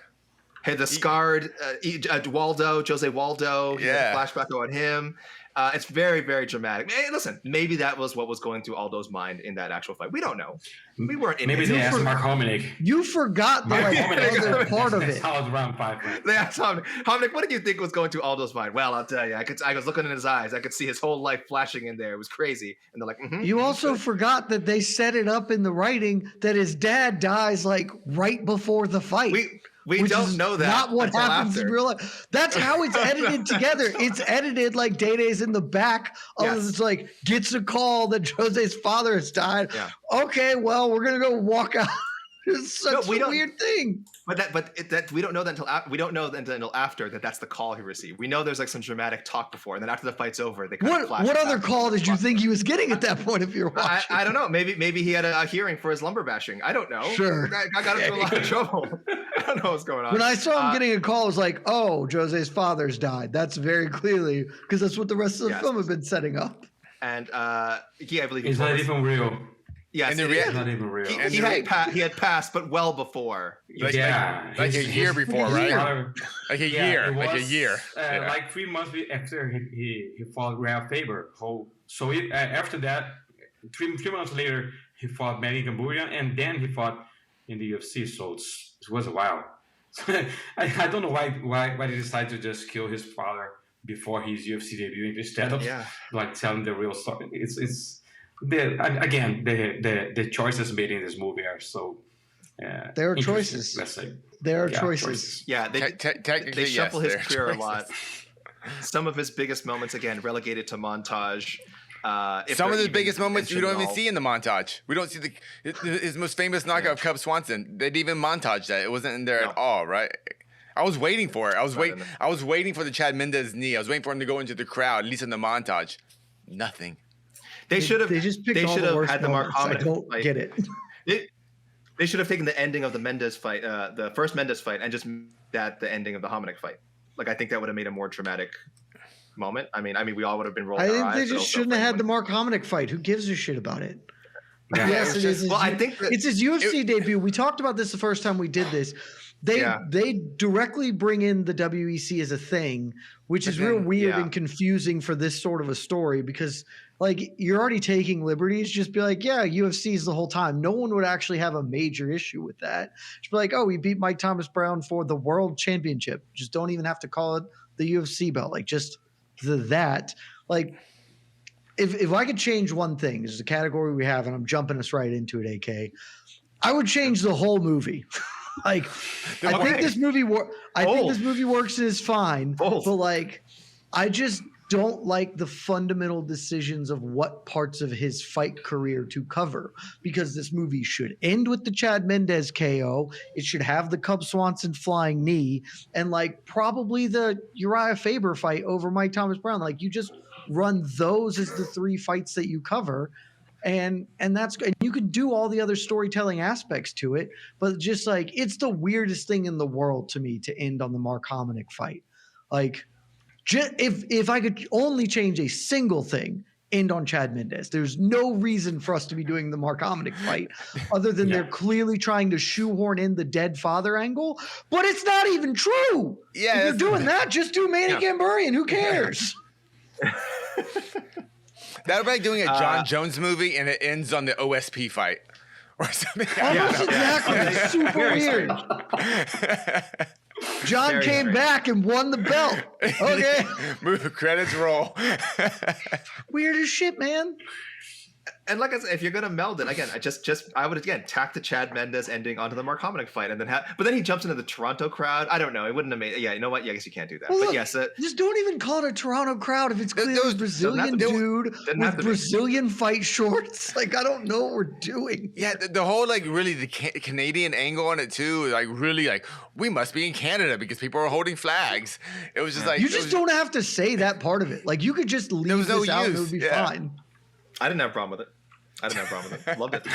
Hey, the scarred José Waldo. He had a flashback on him. It's very, very dramatic. Hey, listen, maybe that was what was going through Aldo's mind in that actual fight. We don't know. We weren't in it. Maybe they asked Mark Hominick. You forgot the other part of it. Round 5. They asked Hominick, what did you think was going through Aldo's mind? Well, I'll tell you, I was looking in his eyes. I could see his whole life flashing in there. It was crazy. And they're like, You also forgot that they set it up in the writing that his dad dies like right before the fight. We don't know that. Not what happens in real life. That's how it's edited together. It's edited like Day-Day's in the back. It's like, gets a call that José's father has died. Yeah. Okay, well, we're going to go walk out. It's such a weird thing. But we don't know that until after that's the call he received. We know there's like some dramatic talk before, and then after the fight's over, they kind of flash. What other call did you think he was getting at that point? If you're watching, I don't know. Maybe he had a hearing for his lumber bashing. I don't know. Sure, I got into a lot of trouble. I don't know what's going on. When I saw him getting a call, I was like, "Oh, José's father's died." That's very clearly because that's what the rest of the film have been setting up. And I believe it's not even real. Yes, it's not even real. He had passed, but well before. Like a year before, right? Like a year. Like 3 months after he fought Ralph Faber. So after that, 3 months later, he fought Manny Gamburia, and then he fought in the UFC. So it was a while. I don't know why they decided to just kill his father before his UFC debut instead of like telling the real story. It's the choices made in this movie are so. There are choices. Let's say there are choices. Yeah, they shuffle his career a lot. Some of his biggest moments, again, relegated to montage. Some of the biggest moments you don't even see in the montage. We don't see his most famous knockout of Cub Swanson. They didn't even montage that. It wasn't in there at all, right? I was waiting for it. I was waiting for the Chad Mendes knee. I was waiting for him to go into the crowd, at least in the montage. Nothing. They should have had the Mark Hominick. I don't get it. They should have taken the ending of the Mendes fight, the first Mendes fight, and just the ending of the Hominick fight. Like, I think that would have made a more dramatic moment. I mean, we all would have been rolling our eyes. I think they just shouldn't have had the Mark Hominick fight. Who gives a shit about it? Yes, it is. Well, I think it's his UFC debut. We talked about this the first time we did this. They directly bring in the WEC as a thing, which is real weird and confusing for this sort of a story because, like, you're already taking liberties. Just be like, yeah, UFC is the whole time. No one would actually have a major issue with that. Just be like, oh, we beat Mike Thomas Brown for the world championship. Just don't even have to call it the UFC belt. Like, just that. Like, if I could change one thing, this is a category we have, and I'm jumping us right into it, AK, I would change the whole movie. Like, I think this movie works and is fine, but like, I just don't like the fundamental decisions of what parts of his fight career to cover, because this movie should end with the Chad Mendes KO. It should have the Cub Swanson flying knee and like probably the Uriah Faber fight over Mike Thomas Brown. Like, you just run those as the 3 fights that you cover. And that's good. You can do all the other storytelling aspects to it, but just like, it's the weirdest thing in the world to me to end on the Mark Hominick fight. Like, if I could only change a single thing, end on Chad Mendes. There's no reason for us to be doing the Mark Hominick fight other than they're clearly trying to shoehorn in the dead father angle, but it's not even true. Yeah, if you're doing that, just do Manny Gambarian. Who cares? That would be like doing a John Jones movie and it ends on the OSP fight or something. Almost exactly. It's super weird. John came back and won the belt. Okay. Move credits roll. Weird as shit, man. And like I said, if you're gonna meld it again, I would again tack the Chad Mendes ending onto the Mark Hominick fight, and then but then he jumps into the Toronto crowd. I don't know. It wouldn't have made. Yeah, you know what? Yeah, I guess you can't do that. Well, but look, yes, just don't even call it a Toronto crowd if it's clearly a Brazilian dude with Brazilian fight shorts. Like, I don't know what we're doing. Yeah, the whole like really the Canadian angle on it too. Like really like we must be in Canada because people are holding flags. It was just like you just don't have to say that part of it. Like you could just leave this out and it would be fine. I didn't have a problem with it. Loved it.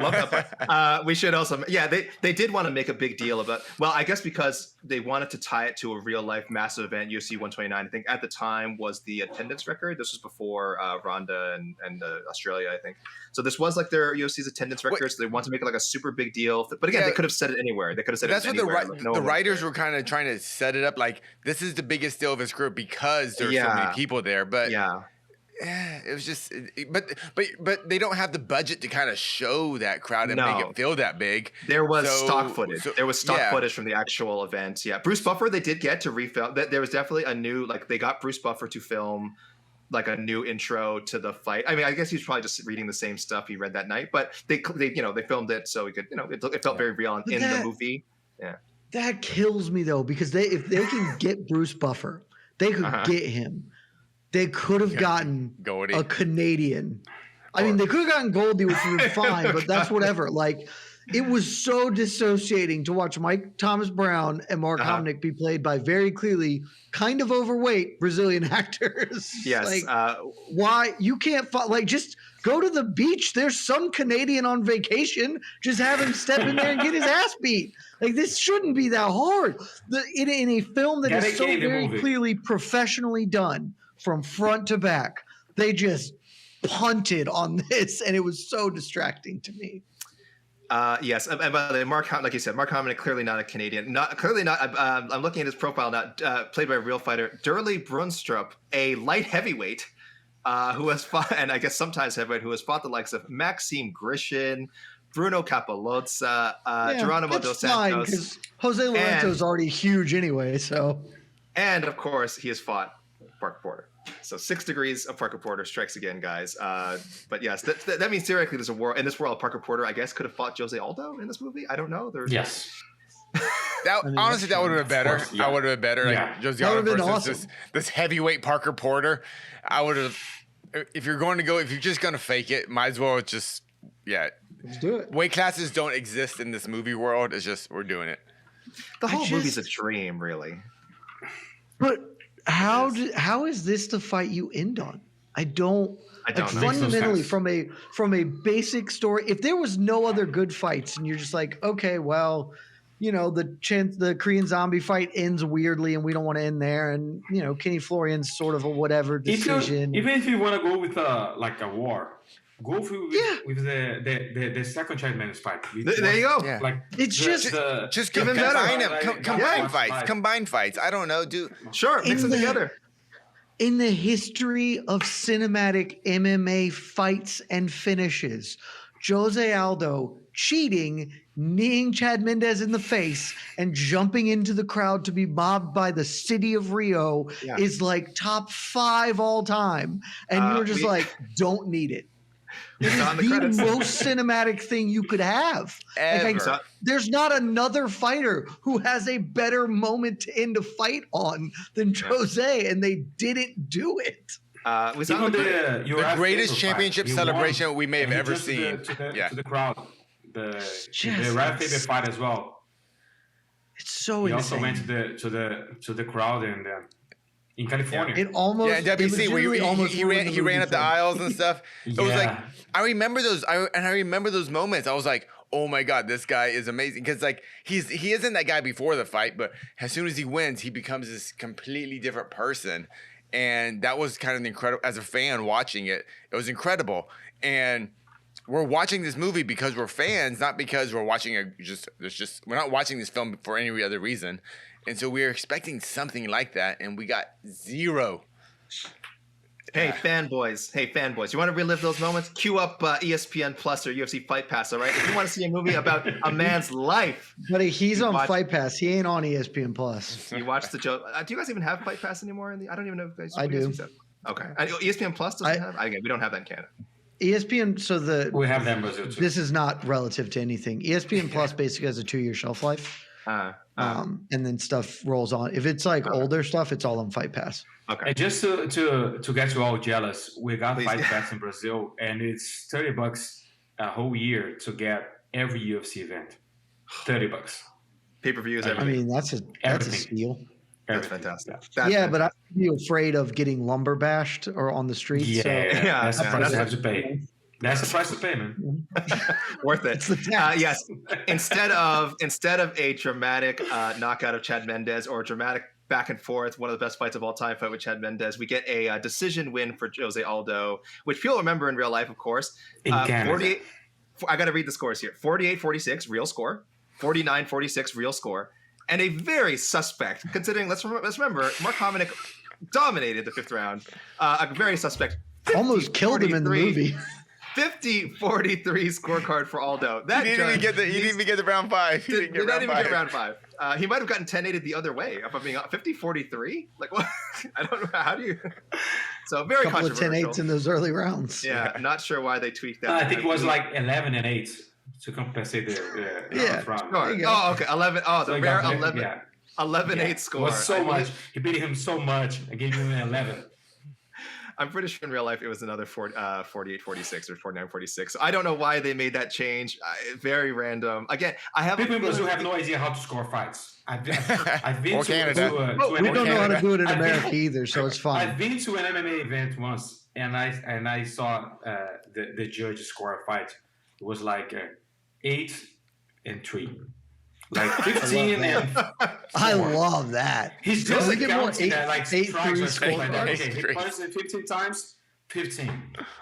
Love that part. We should also, they did want to make a big deal about, well, I guess because they wanted to tie it to a real life massive event, UFC 129, I think at the time was the attendance record. This was before Ronda and Australia, I think. So this was like their UFC's attendance record. So they want to make it like a super big deal. But again, they could have said it anywhere. They could have said it anywhere. The writers were kind of trying to set it up like this is the biggest deal of his career because there's so many people there. But it was just, but they don't have the budget to kind of show that crowd and make it feel that big. There was stock footage. There was stock footage from the actual event. Yeah, Bruce Buffer, they did get to refilm. There was definitely a new, like they got Bruce Buffer to film like a new intro to the fight. I mean, I guess he's probably just reading the same stuff he read that night, but they filmed it so we could, it felt very real in the movie. Yeah, that kills me though because if they can get Bruce Buffer, they could get him. They could have gotten Goldie. A Canadian. I mean, they could have gotten Goldie, which would be fine, but that's whatever. Like, it was so dissociating to watch Mike Thomas Brown and Mark Hominick be played by very clearly kind of overweight Brazilian actors. Yes. Like, why? You can't just go to the beach. There's some Canadian on vacation. Just have him step in there and get his ass beat. Like, this shouldn't be that hard. In a film that is so very clearly professionally done, from front to back, they just punted on this, and it was so distracting to me. Yes, and by the way, Mark, like you said, Mark Hominick clearly not a Canadian. I'm looking at his profile now. Played by a real fighter, Durley Brunstrup, a light heavyweight who has fought, and I guess sometimes heavyweight, who has fought the likes of Maxime Grishin, Bruno Capolozza, Geronimo dos Santos. Because José Loreto is already huge anyway. So, and of course, he has fought Parker Porter. So 6 degrees of Parker Porter strikes again, guys. But yes, that means theoretically there's a war in this world. Parker Porter, I guess, could have fought José Aldo in this movie. I don't know. Yes. Honestly, that would have been better. I would have been better. Yeah. Like José Aldo versus this heavyweight Parker Porter. I would have. If you're just gonna fake it, might as well just let's do it. Weight classes don't exist in this movie world. It's just we're doing it. The whole movie's a dream, really. But how is this the fight you end on? I don't know. Fundamentally, from a basic story, if there was no other good fights and you're just like, okay, well, the Korean zombie fight ends weirdly and we don't want to end there, and Kenny Florian's sort of a whatever decision. Even if you want to go with a war, go with the second Chad Mendes fight. There you go. Yeah. Like it's just combine them. Combine fights. I don't know, dude. Sure, mix them together. In the history of cinematic MMA fights and finishes, José Aldo cheating, kneeing Chad Mendes in the face, and jumping into the crowd to be mobbed by the city of Rio is like top 5 all time. And you're just don't need it. It is the most cinematic thing you could have. Ever. There's not another fighter who has a better moment to end a fight on than Jose, and they didn't do it. We saw the greatest championship celebration we may have ever seen. To the crowd. The Rap favorite fight as well. It's so insane. He also went to the crowd in California. It almost WC where he ran up the aisles and stuff. It was like I remember those moments. I was like, oh my God, this guy is amazing. Because like he isn't that guy before the fight, but as soon as he wins, he becomes this completely different person. And that was kind of incredible. As a fan watching it, it was incredible. And we're watching this movie because we're fans, not because we're watching we're not watching this film for any other reason. And so we were expecting something like that, and we got zero. Hey, fanboys. You want to relive those moments? Queue up ESPN Plus or UFC Fight Pass, all right? If you want to see a movie about a man's life. Buddy, he's on Fight Pass. He ain't on ESPN Plus. You watch the Joe. Do you guys even have Fight Pass anymore? I don't even know if you guys I do. Okay. ESPN Plus doesn't have? We don't have that in Canada. ESPN, we have that in Brazil too. This is not relative to anything. ESPN Plus basically has a 2-year shelf life. And then stuff rolls on. If it's like older stuff, it's all on Fight Pass. Okay. And just to get you all jealous, we got Fight Pass in Brazil, and it's $30 a whole year to get every UFC event. $30. Pay-per-views. I mean, that's a steal. That's fantastic. But I'd be afraid of getting lumber bashed or on the streets. Yeah, that's the price you have to pay. That's the price to pay, man. Worth it. Yes. Instead of a dramatic knockout of Chad Mendes or a dramatic back and forth, one of the best fights of all time fight with Chad Mendes, we get a decision win for José Aldo, which people remember in real life, of course. 48. I got to read the scores here. 48-46 real score. 49-46 real score. And a very suspect, considering let's remember Mark Hominick dominated the 5th round. A very suspect. Almost killed him in the movie. 50-43 scorecard for Aldo. He didn't even get the round 5. He didn't get round 5. He might have gotten 10-8 the other way. If I'm being 50-43, like what? I don't know. How do you? So very controversial. A couple of 10-8s in those early rounds. Yeah, I'm not sure why they tweaked that. I think it was like 11-8 to compensate the round. Sure. Oh, okay. 11. Oh, the rare 11. Yeah. 11-8 score. It was so much. He beat him so much. I gave him an 11. I'm pretty sure in real life it was another 48-46 or 49-46. I don't know why they made that change. Very random. Again, I have people in Brazil have no idea how to score fights. I've been to Canada. We don't know how to do it in America either, so it's fine. I've been to an MMA event once, and I saw the judge score a fight. It was like 8-3. Like 15 and 4. I love that. He's just like counting that like 8-3 score. Like that. Okay, he punches it 15 times, 15,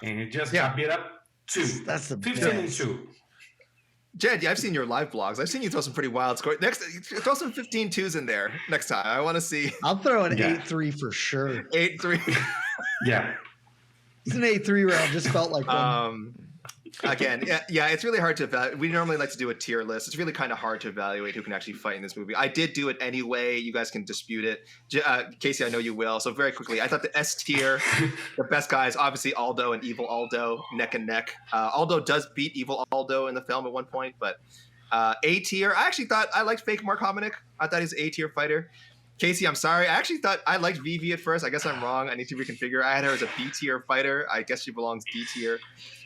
and he just got beat up 2. That's the 15 and 2. Jed, I've seen your live blogs. I've seen you throw some pretty wild scores. Throw some 15-2s in there next time. I want to see. I'll throw an 8-3 for sure. 8-3. Yeah. It's an 8-3 round. Just felt like one. Again, yeah, it's really hard to evaluate. We normally like to do a tier list. It's really kind of hard to evaluate who can actually fight in this movie. I did do it anyway. You guys can dispute it. Casey, I know you will. So very quickly, I thought the S tier, the best guys, obviously Aldo and Evil Aldo, neck and neck. Aldo does beat Evil Aldo in the film at one point, but A tier, I actually thought I liked fake Mark Hominick. I thought he's an A tier fighter. Casey, I'm sorry. I actually thought I liked Vivi at first. I guess I'm wrong. I need to reconfigure. I had her as a B tier fighter. I guess she belongs D tier.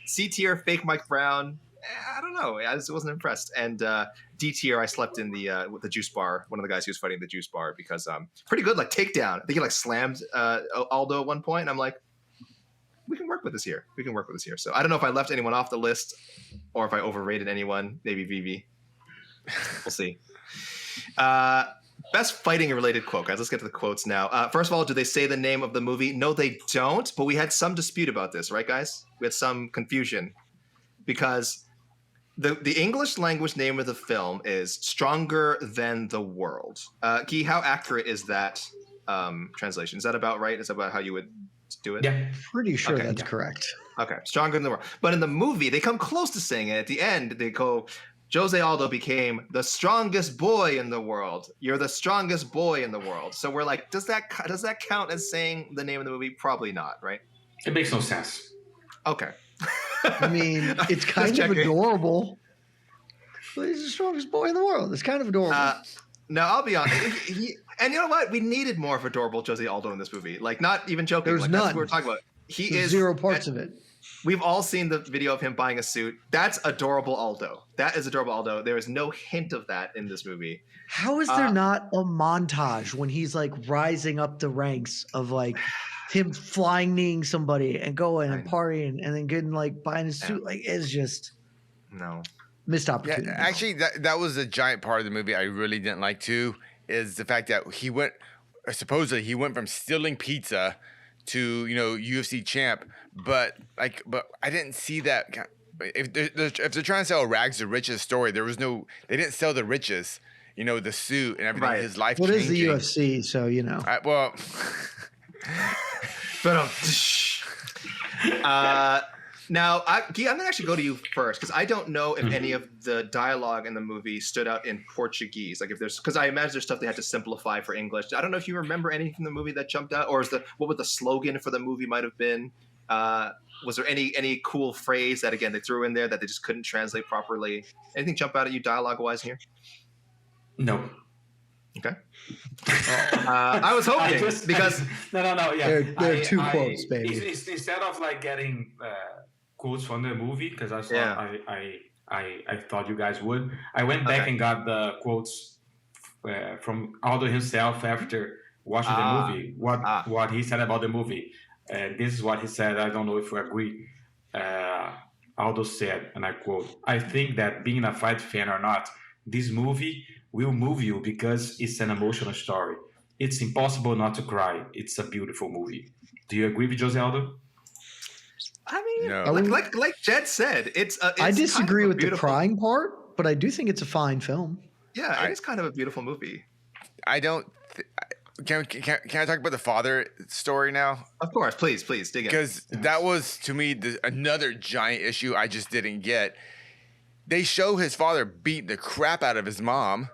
C tier, fake Mike Brown. I don't know. I just wasn't impressed. And D tier, I slept in with the juice bar. One of the guys who was fighting the juice bar because pretty good, like takedown. I think he like slammed Aldo at one point. And I'm like, we can work with this here. So I don't know if I left anyone off the list or if I overrated anyone. Maybe Vivi. We'll see. Best fighting related quote, guys. Let's get to the quotes now. First of all, do they say the name of the movie? No, they don't. But we had some dispute about this, right, guys? We had some confusion because the English language name of the film is Stronger Than the World. Guy, how accurate is that translation? Is that about right? Is that about how you would do it? Yeah, pretty sure that's correct. Okay, Stronger Than the World. But in the movie, they come close to saying it. At the end, they go, José Aldo became the strongest boy in the world. You're the strongest boy in the world. So we're like, does that count as saying the name of the movie? Probably not, right? It makes no sense. Okay. I mean, it's kind of adorable. But he's the strongest boy in the world. It's kind of adorable. No, I'll be honest. And you know what? We needed more of adorable José Aldo in this movie. Like, not even joking. There's like, none. That's what we're talking about. There's zero parts of it. We've all seen the video of him buying a suit. That's adorable Aldo. That is adorable Aldo. There is no hint of that in this movie. How is there not a montage when he's like rising up the ranks of like him flying kneeing somebody and going and partying and then getting like buying a suit? Like it's just no. missed opportunity. Yeah, actually, that was a giant part of the movie I really didn't like too. Is the fact that supposedly he went from stealing pizza to UFC champ, but I didn't see that. If they're trying to sell a rags to riches story, they didn't sell the riches. The suit and everything. Right. His life. Well, it is the UFC, so Now, Guy, I'm going to actually go to you first because I don't know if any of the dialogue in the movie stood out in Portuguese. Like because I imagine there's stuff they had to simplify for English. I don't know if you remember anything from the movie that jumped out, or what would the slogan for the movie might have been? Was there any cool phrase that, again, they threw in there that they just couldn't translate properly? Anything jump out at you dialogue-wise here? No. Okay. I was hoping because no. Yeah, there are two quotes, baby. Instead of like getting quotes from the movie, because I thought you guys would. I went back and got the quotes from Aldo himself after watching the movie. What he said about the movie. This is what he said. I don't know if we agree. Aldo said, and I quote: "I think that being a fight fan or not, this movie will move you because it's an emotional story. It's impossible not to cry. It's a beautiful movie." Do you agree with José Aldo? I mean, no. like Jed said, it's I disagree kind of with the crying part, but I do think it's a fine film. Yeah, it is kind of a beautiful movie. I don't. Can I talk about the father story now? Of course, please dig in. Because that was to me another giant issue I just didn't get. They show his father beat the crap out of his mom,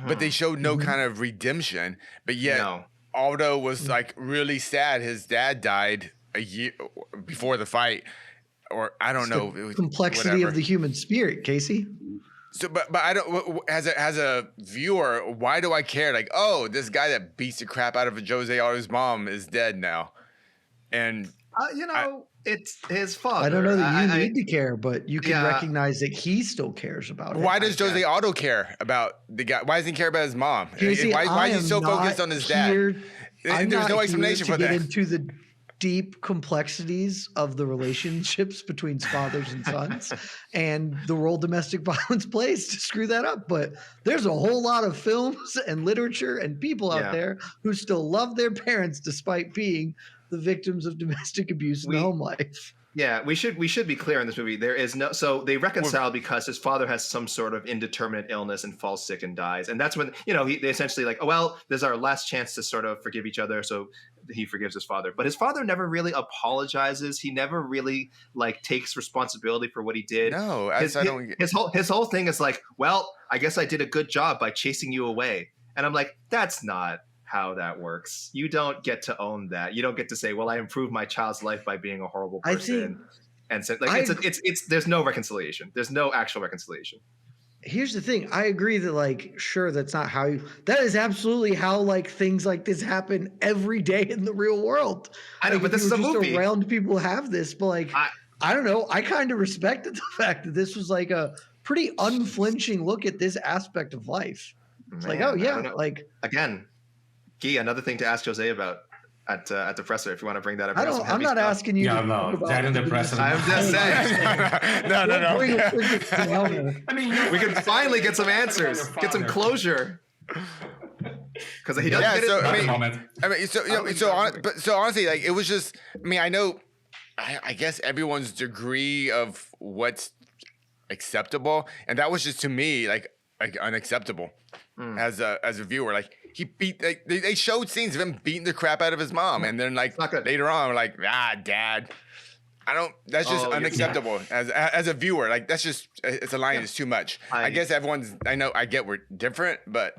but they showed no kind of redemption. But yet, Aldo was like really sad. His dad died a year before the fight, or I don't know. It was complexity of the human spirit, Casey. So, but I don't. As a viewer, why do I care? Like, oh, this guy that beats the crap out of José Aldo's mom is dead now, and it's his father. I don't know that you need to care, but you can recognize that he still cares about it. Why does José Aldo care about the guy? Why doesn't he care about his mom? Casey, why is he so focused on his dad? There's no explanation for that. Get into the deep complexities of the relationships between fathers and sons and the role domestic violence plays to screw that up. But there's a whole lot of films and literature and people out there who still love their parents despite being the victims of domestic abuse in the home life. Yeah, we should be clear in this movie. There is so they reconcile because his father has some sort of indeterminate illness and falls sick and dies, and that's when they essentially like, oh, well, this is our last chance to sort of forgive each other. So he forgives his father, but his father never really apologizes. He never really like takes responsibility for what he did. No, his whole thing is like, well, I guess I did a good job by chasing you away, and I'm like, that's not how that works. You don't get to own that. You don't get to say, well, I improved my child's life by being a horrible person. And so, like, it's there's no reconciliation. There's no actual reconciliation. Here's the thing. I agree that, like, sure, that's not how that is absolutely how, like, things like this happen every day in the real world. I know, but this is a movie. Around people have this, but like, I don't know. I kind of respected the fact that this was like a pretty unflinching look at this aspect of life. It's like, oh yeah, like again. Guy, another thing to ask Jose about at the presser, if you want to bring that up. I'm not asking you. Yeah, no, that in the presser. I'm just saying. No. I mean, we can finally get some answers, get some closure. Because he doesn't get it. So honestly, like, it was just. I mean, I guess everyone's degree of what's acceptable, and that was just to me like unacceptable as a viewer. Like, he beat. Like, they showed scenes of him beating the crap out of his mom, and then like later on, like, Dad. I don't. That's just unacceptable as a viewer. Like, that's just it's a line. It's too much. I guess everyone's. I get we're different, but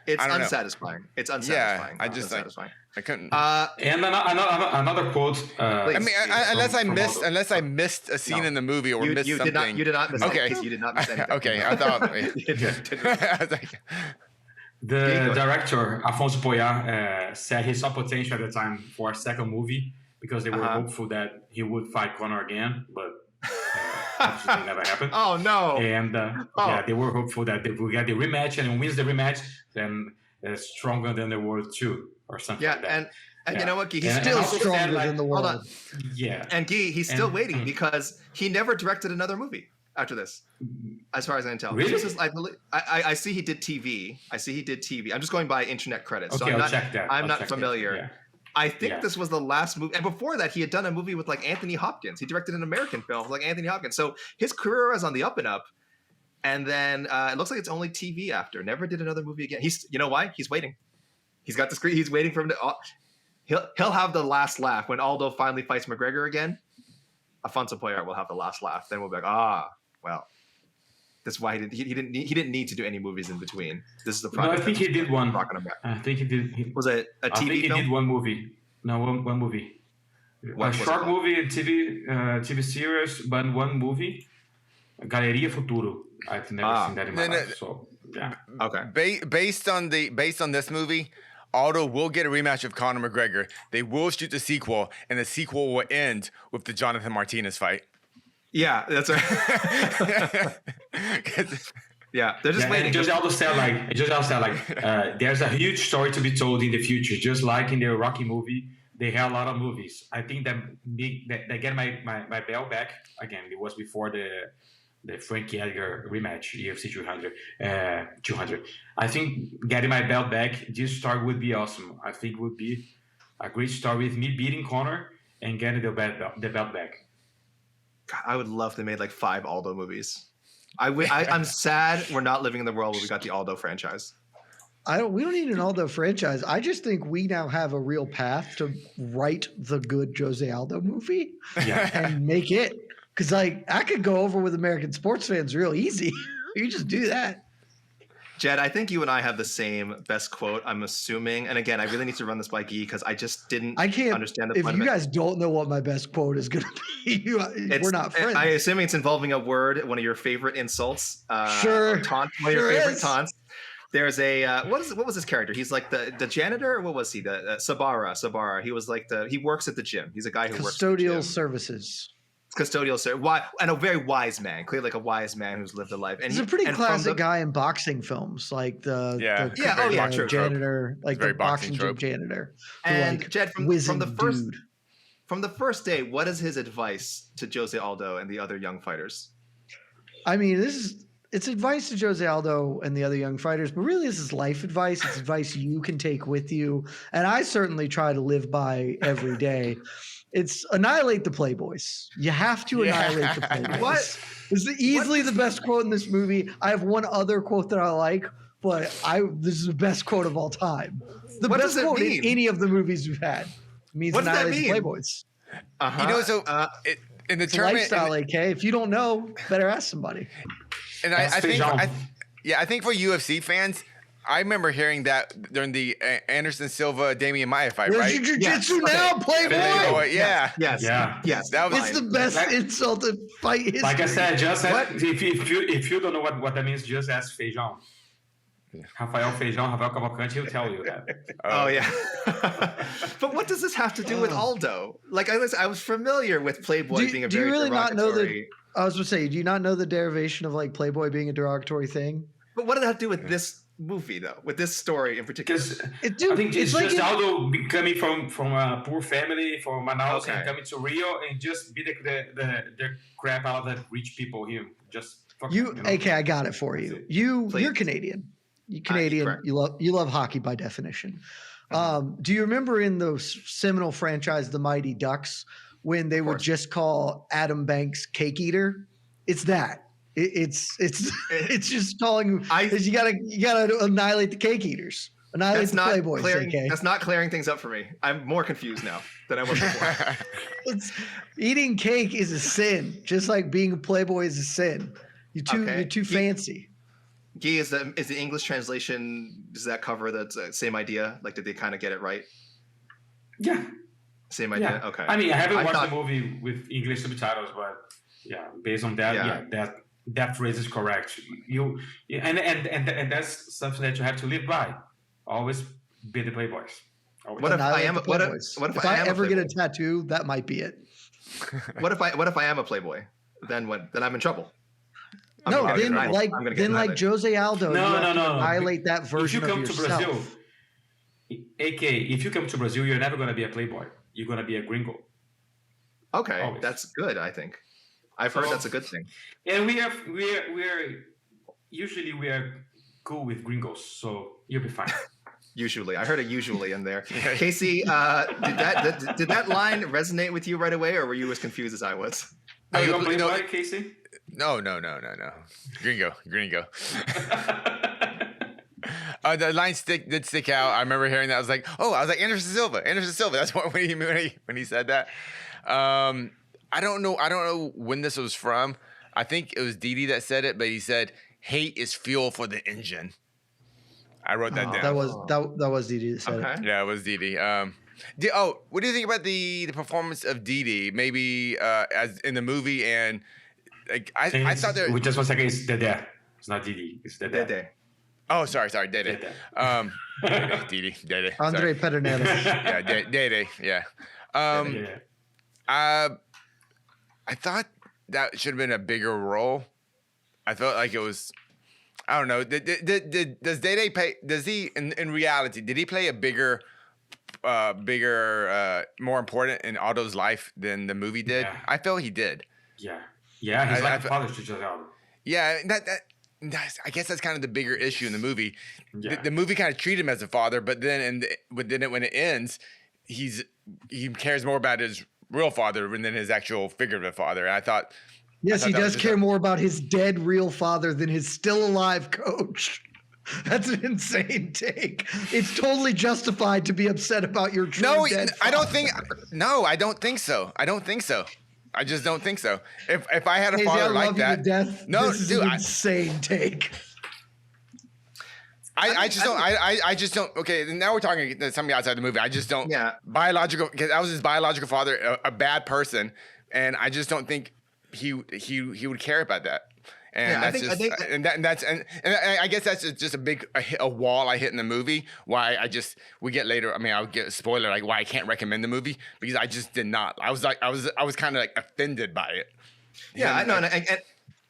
it's unsatisfying. It's unsatisfying. I just unsatisfying. I couldn't. And another quote. I mean, unless I missed a scene in the movie or missed something. You did not miss anything. You did not miss anything. Okay, I thought. The director, Afonso Poyar, said he saw potential at the time for a second movie because they were hopeful that he would fight Conor again, but obviously never happened. Oh, no. And they were hopeful that they would get the rematch, and wins the rematch, then stronger than the World 2 or something like that. And you know what, Guy? He's still stronger than the world. Hold on. Yeah. And Guy, he's still waiting because he never directed another movie. After this, as far as I can tell. Really? I see he did TV. I'm just going by internet credits. Okay, so I'll check that. I'm not familiar. Yeah. I think this was the last movie. And before that, he had done a movie with like Anthony Hopkins. He directed an American film with like Anthony Hopkins. So his career was on the up and up. And then it looks like it's only TV after. Never did another movie again. You know why? He's waiting. He's got the screen. He's waiting for him to. He'll have the last laugh when Aldo finally fights McGregor again. Afonso Poyar will have the last laugh. Then we'll be like, well, that's why he didn't need to do any movies in between. This is the problem. No, I think he did one. I think he did. Was it a TV film? I think he did one movie. No, one movie. A short movie, a TV series, but one movie. Galeria Futuro. I've never seen that in my life. So yeah. Okay. Based on this movie, Aldo will get a rematch of Conor McGregor. They will shoot the sequel, and the sequel will end with the Jonathan Martinez fight. Yeah, that's right. Yeah, they're just waiting. José Aldo said like, there's a huge story to be told in the future, just like in the Rocky movie. They had a lot of movies. I think that they get my belt back again. It was before the Frankie Edgar rematch, UFC 200. I think getting my belt back, this story would be awesome. I think it would be a great story with me beating Conor and getting the belt back. God, I would love to make like 5 Aldo movies. I'm sad we're not living in the world where we got the Aldo franchise. We don't need an Aldo franchise. I just think we now have a real path to write the good José Aldo movie and make it. Because like I could go over with American sports fans real easy. You just do that. Jed, I think you and I have the same best quote, I'm assuming. And again, I really need to run this by Guy because I just didn't understand the If you guys don't know what my best quote is going to be, we're not friends. I assume it's involving a word, one of your favorite insults. Sure. Taunt, one of your favorite taunts. There's a what was his character? He's like the janitor, or what was he? The Sabara. He was like he works at the gym. He's a guy who works at the gym. Custodial services. Custodial service. Why? And a very wise man, clearly like a wise man who's lived a life. And he's a pretty classic guy in boxing films, like the janitor, like the boxing gym janitor. And like Jed, from the first day, what is his advice to José Aldo and the other young fighters? I mean, it's advice to José Aldo and the other young fighters, but really this is life advice. It's advice you can take with you. And I certainly try to live by every day. It's annihilate the Playboys. You have to annihilate the Playboys. What? This is easily the best quote in this movie. I have one other quote that I like, but this is the best quote of all time. The best quote in any of the movies we've had. It means annihilate the Playboys. You know, so in the tournament, lifestyle, AK. If you don't know, better ask somebody. And I think for UFC fans, I remember hearing that during the Anderson Silva Damian Maia fight, right? Where's your jiu-jitsu now, Playboy? Yes. It's the best insult to fight history. Like I said, just if you don't know what that means, just ask Feijão. Rafael Cavalcante, he'll tell you that. Oh yeah. But what does this have to do with Aldo? Like I was familiar with Playboy being a very derogatory. Not know that? I was going to say, do you not know the derivation of like Playboy being a derogatory thing? But what did that have to do with this movie, though? With this story in particular? I think it's just Aldo coming from a poor family, from Manaus, and coming to Rio and just beat the crap out of the rich people here. Just AK, I got it for you. You're Canadian. You're Canadian. You love hockey by definition. Do you remember in the seminal franchise, The Mighty Ducks, when they would just call Adam Banks Cake Eater? It's that. It's just calling. You gotta annihilate the cake eaters. Annihilate the Playboys. Okay? That's not clearing things up for me. I'm more confused now than I was before. Eating cake is a sin, just like being a Playboy is a sin. You're too fancy. Guy, is the English translation, does that cover that same idea? Like, did they kind of get it right? Yeah. Same idea? Yeah. Okay. I mean, I haven't watched the movie with English subtitles, but yeah, based on that, that phrase is correct. And that's something that you have to live by. Always be the Playboys. Always. What if I ever get a tattoo? That might be it. What if I am a Playboy? Then what? Then I'm in trouble. Like José Aldo, no. annihilate that version of yourself. To Brazil, AK, if you come to Brazil, you're never going to be a Playboy. You're going to be a gringo. Okay, Always. That's good, I think. I've heard that's a good thing. And we are usually cool with gringos, so you'll be fine. Usually, I heard a usually in there. Casey, did that line resonate with you right away, or were you as confused as I was? Are you gonna play Casey? No. Gringo. The line did stick out. I remember hearing that. I was like, Anderson Silva. That's what when he said that. I don't know when this was from. I think it was Didi that said it, but he said, "Hate is fuel for the engine." I wrote that down. That was Didi that said it. Yeah, it was Didi. What do you think about the performance of Didi? Maybe as in the movie, and like I thought there. Just 1 second, it's Dede. It's not Didi. It's Dede. Oh, sorry, Dede. Didi. Andre Pedernera. Yeah, Dede. Yeah. I thought that should have been a bigger role. I felt like it was. I don't know. Does Dede play? Does he in reality? Did he play a bigger, more important in Aldo's life than the movie did? Yeah. I felt he did. Yeah. He's like a father to José Aldo. Yeah, I guess that's kind of the bigger issue in the movie. Yeah. The movie kind of treated him as a father, but then when it ends, he cares more about his real father than his actual figurative father. And I thought. Yes, he does care more about his dead real father than his still alive coach. That's an insane take. It's totally justified to be upset about your true dead father. I don't think so. I just don't think so. If I had a father like that, this is an insane take. I just don't. Okay, now we're talking something outside the movie. I just don't. Yeah. Biological, because I was his biological father, a bad person, and I just don't think he would care about that. And I guess that's just a wall I hit in the movie. Why we get later. I mean, I'll get a spoiler like why I can't recommend the movie because I just did not. I was kind of like offended by it. Yeah, I know, and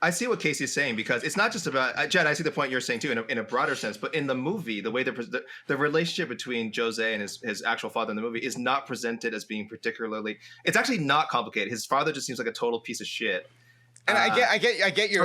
I see what Casey's saying because it's not just about Jed. I see the point you're saying too in a broader sense. But in the movie, the way the relationship between Jose and his actual father in the movie is not presented as being particularly. It's actually not complicated. His father just seems like a total piece of shit. And I get your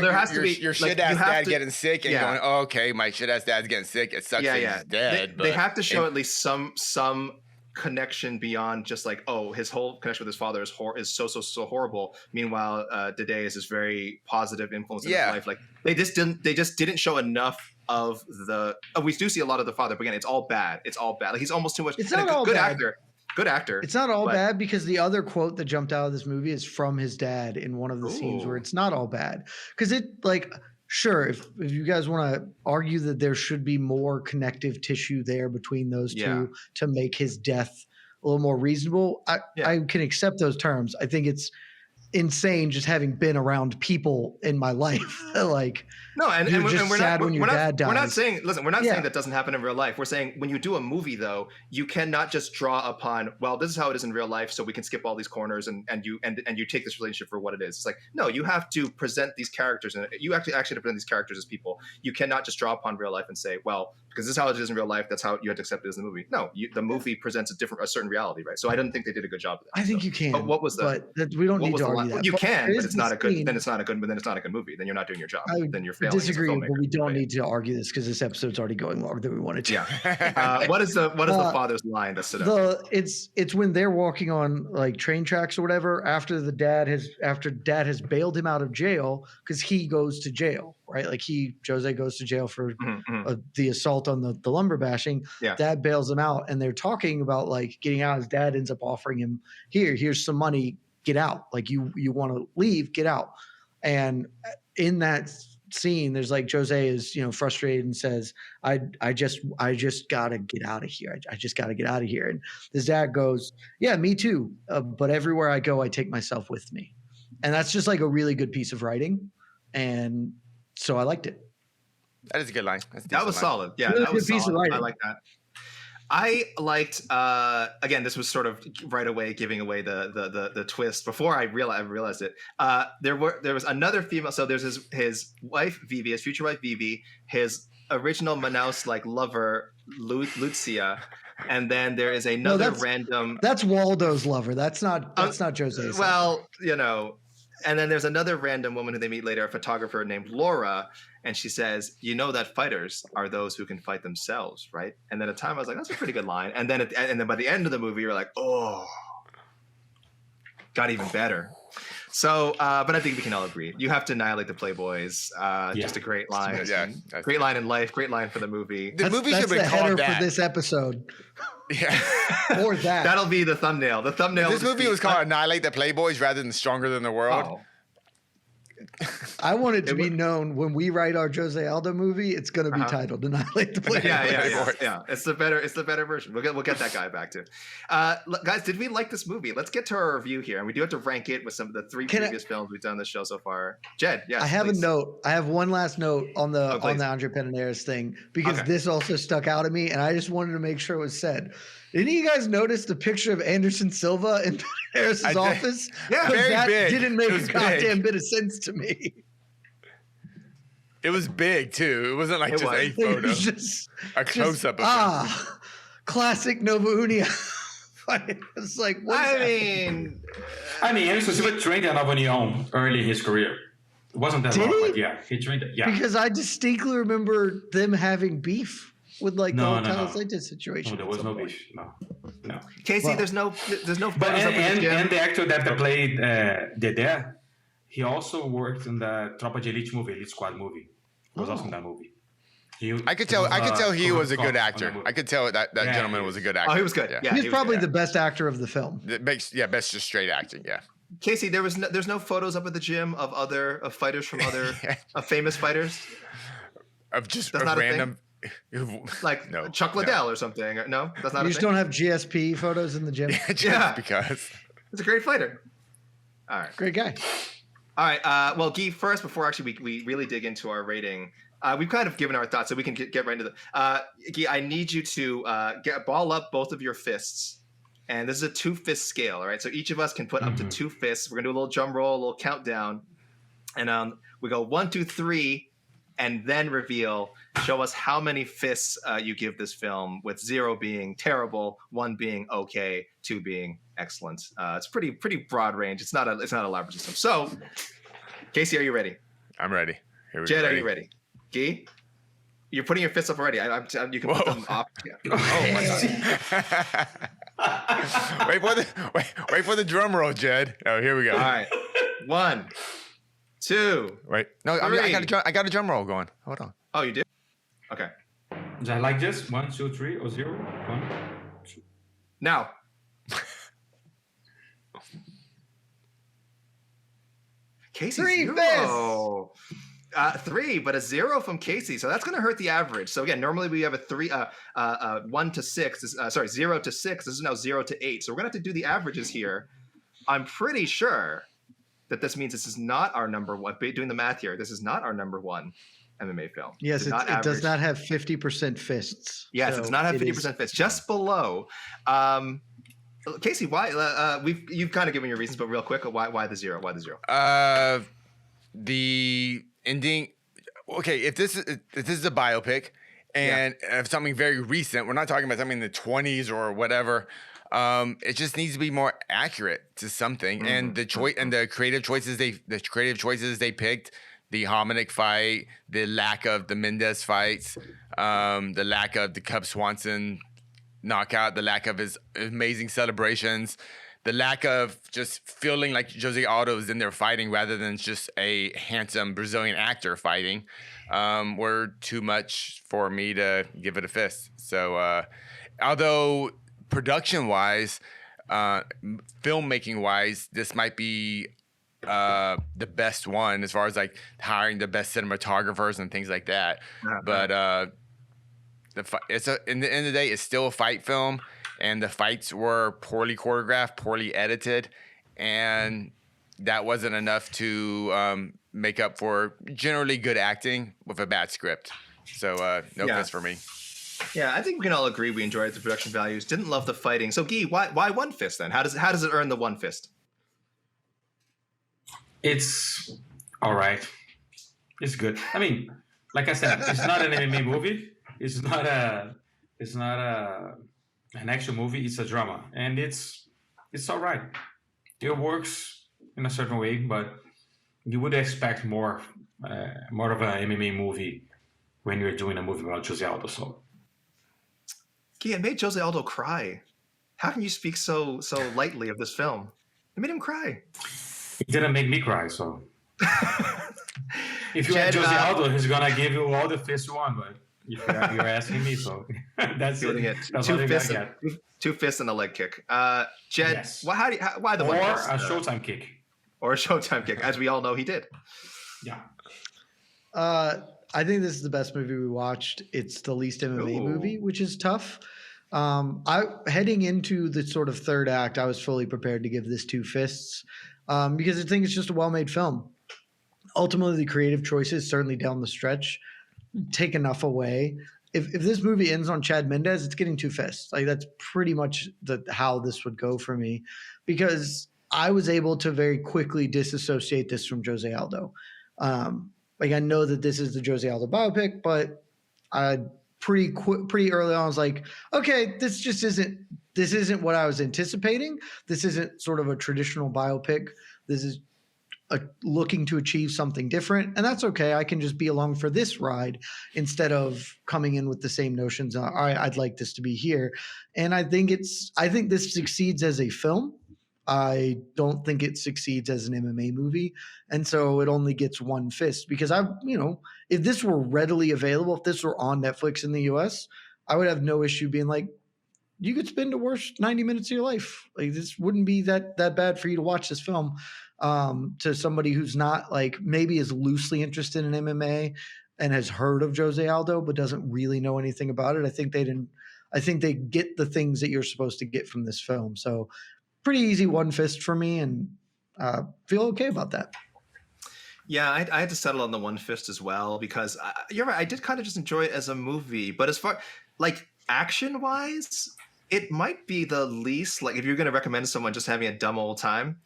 shit ass dad getting sick and going, oh, okay, my shit ass dad's getting sick. It sucks that he's dead. They have to show at least some connection beyond just like, oh, his whole connection with his father is so horrible. Meanwhile, Dede is this very positive influence in his life. Like they just didn't show enough of the. We do see a lot of the father, but again, it's all bad. Like he's almost too much. It's not all good bad. actor. Good actor. It's not all bad because the other quote that jumped out of this movie is from his dad in one of the scenes where it's not all bad. Because it like, sure, if you guys want to argue that there should be more connective tissue there between those two to make his death a little more reasonable, I can accept those terms. I think it's insane just having been around people in my life. Like, no, and we're sad when your dad dies. We're not saying that doesn't happen in real life. We're saying when you do a movie, though, you cannot just draw upon, well, this is how it is in real life, so we can skip all these corners and you take this relationship for what it is. It's like, no, you have to present these characters, and you actually present these characters as people. You cannot just draw upon real life and say, well, because this is how it is in real life, that's how you have to accept it as the movie. No, the movie presents a certain reality, right? So I don't think they did a good job of that. I think you can. But what was we don't need to argue that. You can, but it's not a good movie. Then you're not doing your job. Then you're failing. I disagree, but we don't need to argue this because this episode's already going longer than we wanted to. Yeah. What is the father's line that stood out? It's when they're walking on like train tracks or whatever after dad has bailed him out of jail because he goes to jail, right? Like Jose goes to jail for the assault on the lumber bashing. Yeah. Dad bails him out, and they're talking about like getting out. His dad ends up offering him, here's some money, get out. Like you want to leave, get out. And in that scene, there's like Jose is frustrated and says, I just gotta get out of here. I just gotta get out of here. And his dad goes, yeah, me too. But everywhere I go, I take myself with me. And that's just like a really good piece of writing. And so I liked it. That is a good line. That was solid. Yeah, really that was solid. I like that. I liked again, this was sort of right away giving away the twist before I realized it. There was another female. So there's his wife Vivi, his future wife Vivi, his original Manaus like lover Lucia, and then there is another random. That's Waldo's lover. That's not Jose's. Well, And then there's another random woman who they meet later, a photographer named Laura, and she says, "You know that fighters are those who can fight themselves, right?" And then at the time I was like, "That's a pretty good line." And then by the end of the movie, you're like, "Oh, got even better." So, but I think we can all agree. You have to annihilate the Playboys. Just a great line. Yeah, great line in life. Great line for the movie. The movie should be called that for this episode. Yeah, or that. That'll be the thumbnail. The thumbnail. This movie was called "Annihilate the Playboys" rather than "Stronger Than the World." Oh. I want it to be known when we write our José Aldo movie, it's going to be titled "Annihilate the Playboys." Yeah. It's the better version. We'll get that guy back to. Guys, did we like this movie? Let's get to our review here, and we do have to rank it with some of the previous films we've done on this show so far. Jed, yes. I have a note. I have one last note on the Andre Pederneiras thing because this also stuck out at me, and I just wanted to make sure it was said. Didn't you guys notice the picture of Anderson Silva in Pederneiras' office? Yeah, very that big. Didn't make a goddamn bit of sense to me. It was big too. It wasn't like a photo. It was just a close up of him. Classic Nova Unia. It's like, Anderson Silva trained at Nova Union early in his career. It wasn't that long, but yeah, he trained. Yeah, because I distinctly remember them having beef with the Hotel Atlantis situation. No, there was no beef. No. Casey, there's no. But and the actor that played Dedé, he also worked in the Tropa de Elite movie, Elite Squad movie. He was also in that movie. I could tell he was a good actor. I could tell that gentleman was a good actor. Oh, he was good. Yeah, he's probably the best actor of the film. Best just straight acting. Yeah. Casey, there's no photos up at the gym of fighters from other famous fighters. Of just random. Like Chuck Liddell or something. No, that's not. You just don't have GSP photos in the gym. Because it's a great fighter. All right, great guy. All right. Well, Guy, first before actually we really dig into our rating, we've kind of given our thoughts, so we can get right into the. Guy, I need you to ball up both of your fists, and this is a 2-fist scale. All right, so each of us can put up to 2 fists. We're gonna do a little drum roll, a little countdown, and we go 1, 2, 3. And then reveal, show us how many fists you give this film, with 0 being terrible, 1 being okay, 2 being excellent. It's pretty broad range. It's not a elaborate system. So, Casey, are you ready? I'm ready. Jed, are you ready? Guy, you're putting your fists up already. You can put them off. Yeah. Oh my god! wait for the drum roll, Jed. Oh, here we go. All right, 1, 2. Wait, no, I got a drum roll going. Hold on. Oh, you do? Okay. Is that like this? 1, 2, 3, or 0? 1, 2. Now. Casey, 3 0. 3, but a 0 from Casey, so that's going to hurt the average. So again, normally we have a 1 to 6. 0 to 6. This is now 0 to 8. So we're going to have to do the averages here. I'm pretty sure that this means this is not our number one. Doing the math here, this is not our number one MMA film. Yes, it does not have 50% fists. Yes, so it does not have 50% fists. Just below. Casey, why? You've kind of given your reasons, but real quick, why the 0? Why the 0? The ending. Okay, if this is a biopic and of something very recent, we're not talking about something in the 20s or whatever. It just needs to be more accurate to something, and the creative choices they picked, the Hominick fight, the lack of the Mendez fights, the lack of the Cub Swanson knockout, the lack of his amazing celebrations, the lack of just feeling like José Aldo is in there fighting rather than just a handsome Brazilian actor fighting, were too much for me to give it a fist. So, although production-wise, filmmaking-wise, this might be the best one as far as like hiring the best cinematographers and things like that. But in the end of the day, it's still a fight film, and the fights were poorly choreographed, poorly edited, and that wasn't enough to make up for generally good acting with a bad script. So no fist for me. Yeah, I think we can all agree we enjoyed the production values. Didn't love the fighting. So, Guy, why 1 fist then? How does it earn the 1 fist? It's all right. It's good. I mean, like I said, it's not an MMA movie. It's not an action movie. It's a drama, and it's all right. It works in a certain way, but you would expect more of an MMA movie when you're doing a movie about José Aldo. So, it made José Aldo cry. How can you speak so lightly of this film? It made him cry. It didn't make me cry, so. If you had José Aldo, he's gonna give you all the fists you want, but if you're asking me, so that's it. Two fists and a leg kick. Jed, yes. why the or one fist? A Showtime kick? Or a Showtime kick, as we all know he did. Yeah. I think this is the best movie we watched. It's the least MMA movie, which is tough. Heading into the sort of third act, I was fully prepared to give this 2 fists because I think it's just a well-made film. Ultimately, the creative choices, certainly down the stretch, take enough away. If this movie ends on Chad Mendez, it's getting 2 fists. Like, that's pretty much how this would go for me, because I was able to very quickly disassociate this from José Aldo. Like, I know that this is the José Aldo biopic, but pretty early on, I was like, okay, this isn't what I was anticipating. This isn't sort of a traditional biopic. This is looking to achieve something different, and that's okay. I can just be along for this ride instead of coming in with the same notions. All right, I'd like this to be here, and I think this succeeds as a film. I don't think it succeeds as an MMA movie, and so it only gets 1 fist because if this were readily available, if this were on Netflix in the US, I would have no issue being like, you could spend the worst 90 minutes of your life. Like, this wouldn't be that bad for you to watch this film. To somebody who's not like maybe is loosely interested in MMA and has heard of José Aldo but doesn't really know anything about it. I think they get the things that you're supposed to get from this film. So pretty easy 1 fist for me, and feel okay about that. Yeah, I had to settle on the 1 fist as well because you're right. I did kind of just enjoy it as a movie, but as far like action wise, it might be the least. Like, if you're going to recommend to someone just having a dumb old time,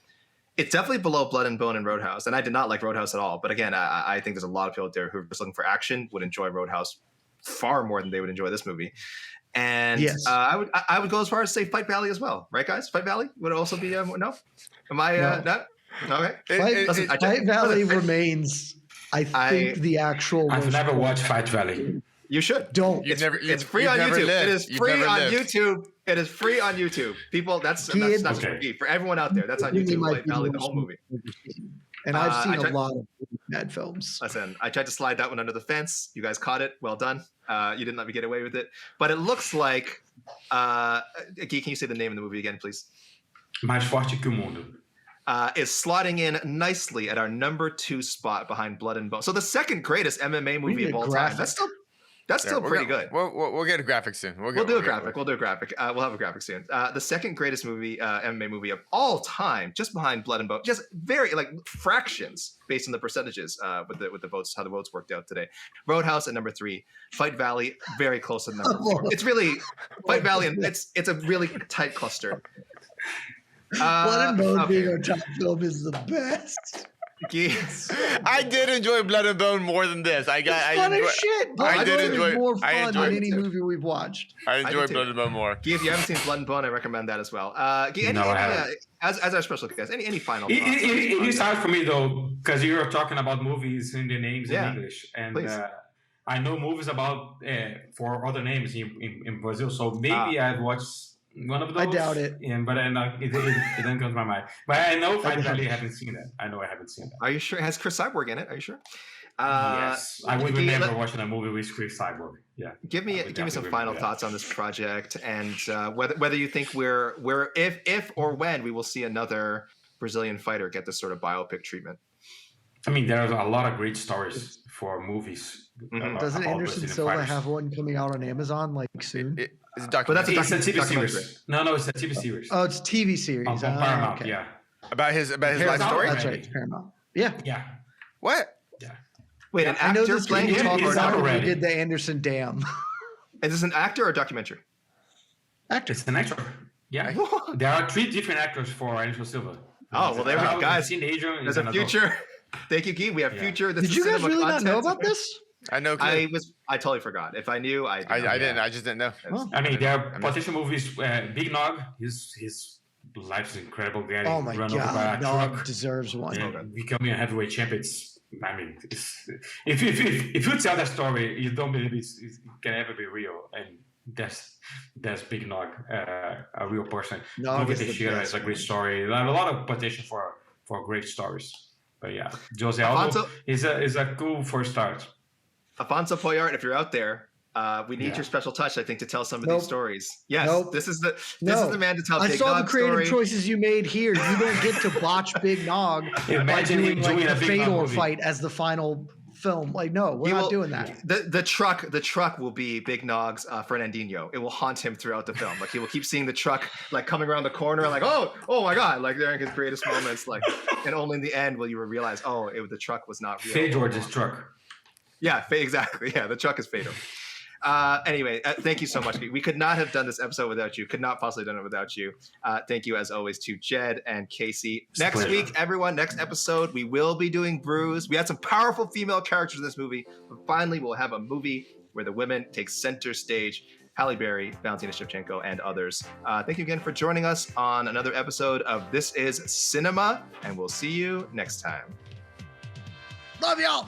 it's definitely below Blood and Bone and Roadhouse. And I did not like Roadhouse at all. But again, I think there's a lot of people out there who are just looking for action would enjoy Roadhouse far more than they would enjoy this movie. And yes. I would go as far as say Fight Valley as well. Right, guys? Fight Valley would also be no? Am I not? Okay. Fight Valley remains, I think, the actual... I've never watched Fight Valley. You should. Don't. It's free on YouTube. It is free on YouTube. It is free on YouTube. People, that's okay. For everyone out there. That's on YouTube. Fight Valley, the whole movie. And I've seen a lot of bad films. Listen, I tried to slide that one under the fence. You guys caught it. Well done. You didn't let me get away with it. But it looks like... Guy, can you say the name of the movie again, please? Mais Forte que Mundo. Is slotting in nicely at our number 2 spot behind Blood and Bone. So the second greatest MMA movie of all time. That's still pretty good. We'll get a graphic soon. We'll do a graphic. We'll have a graphic soon. The second greatest movie, MMA movie of all time, just behind Blood and Bone. Just very like fractions based on the percentages with the votes, how the votes worked out today. Roadhouse at number 3. Fight Valley very close to number 4. It's really Fight Valley, and it's a really tight cluster. Blood and Bone being our top film is the best. Yes. I did enjoy Blood and Bone more than this. Fun as shit. I did enjoy more fun than any movie we've watched. I enjoyed Blood and Bone more. Guy, if you haven't seen Blood and Bone, I recommend that as well. Guy, as our special guest, any final thoughts? It is hard for me though, because you're talking about movies and the names in English, and I know movies about for other names in Brazil, so maybe I've watched one of those. I doubt it. But it didn't come to my mind. But I know I haven't seen that. I haven't seen that. Are you sure? Has Chris Cyborg in it? Are you sure? Yes. I would remember watching a movie with Chris Cyborg. Yeah. Give me some final thoughts on this project, and whether you think we're if or when we will see another Brazilian fighter get this sort of biopic treatment. I mean, there's a lot of great stories for movies. Doesn't Anderson Silva have one coming out on Amazon like soon? It's a documentary. It's a TV series. No, it's a TV series. Oh, it's a TV series. On Paramount, yeah. About his life story? That's right, Paramount. Yeah. Yeah. What? Yeah. Wait, an actor playing him? Who did the Anderson Dam? Is this an actor or a documentary? Actor. It's an actor. Yeah. There are 3 different actors for Anderson Silva. Oh, well, there we go, guys. Teenager. There's a future. Thank you, Guy. We have future. Did you guys really not know about this? I know. I totally forgot. If I knew, I didn't. I just didn't know. I mean, there are potential movies. Big Nog, he's life is incredible. Getting oh my run over by God, a Nog truck deserves one. and becoming a heavyweight champion. I mean, if you tell that story, you don't believe it can ever be real, and that's Big Nog, a real person. Nog is a great story. A lot of potential for great stories. But yeah, José Aldo is a cool first start. Afonso Poyart, if you're out there, we need your special touch, I think, to tell some of these stories. Yes, this is the man to tell. I Big saw Nog the creative story. choices you made here. You don't get to botch Big Nog by doing like the Fedor fight as the final film. Like, no, we're not doing that. The truck will be Big Nog's Fernandinho. It will haunt him throughout the film. Like, he will keep seeing the truck like coming around the corner, like, oh my God, like during his greatest moments, like, and only in the end will you realize, the truck was not real. Fedor's truck. Yeah, exactly. Yeah, the truck is Fedor. Anyway, thank you so much. We could not have done this episode without you. Could not possibly done it without you. Thank you, as always, to Jed and Casey. Next week, everyone, next episode, we will be doing Bruise. We had some powerful female characters in this movie, but finally we'll have a movie where the women take center stage. Halle Berry, Valentina Shevchenko, and others. Thank you again for joining us on another episode of This Is CineMMA, and we'll see you next time. Love y'all.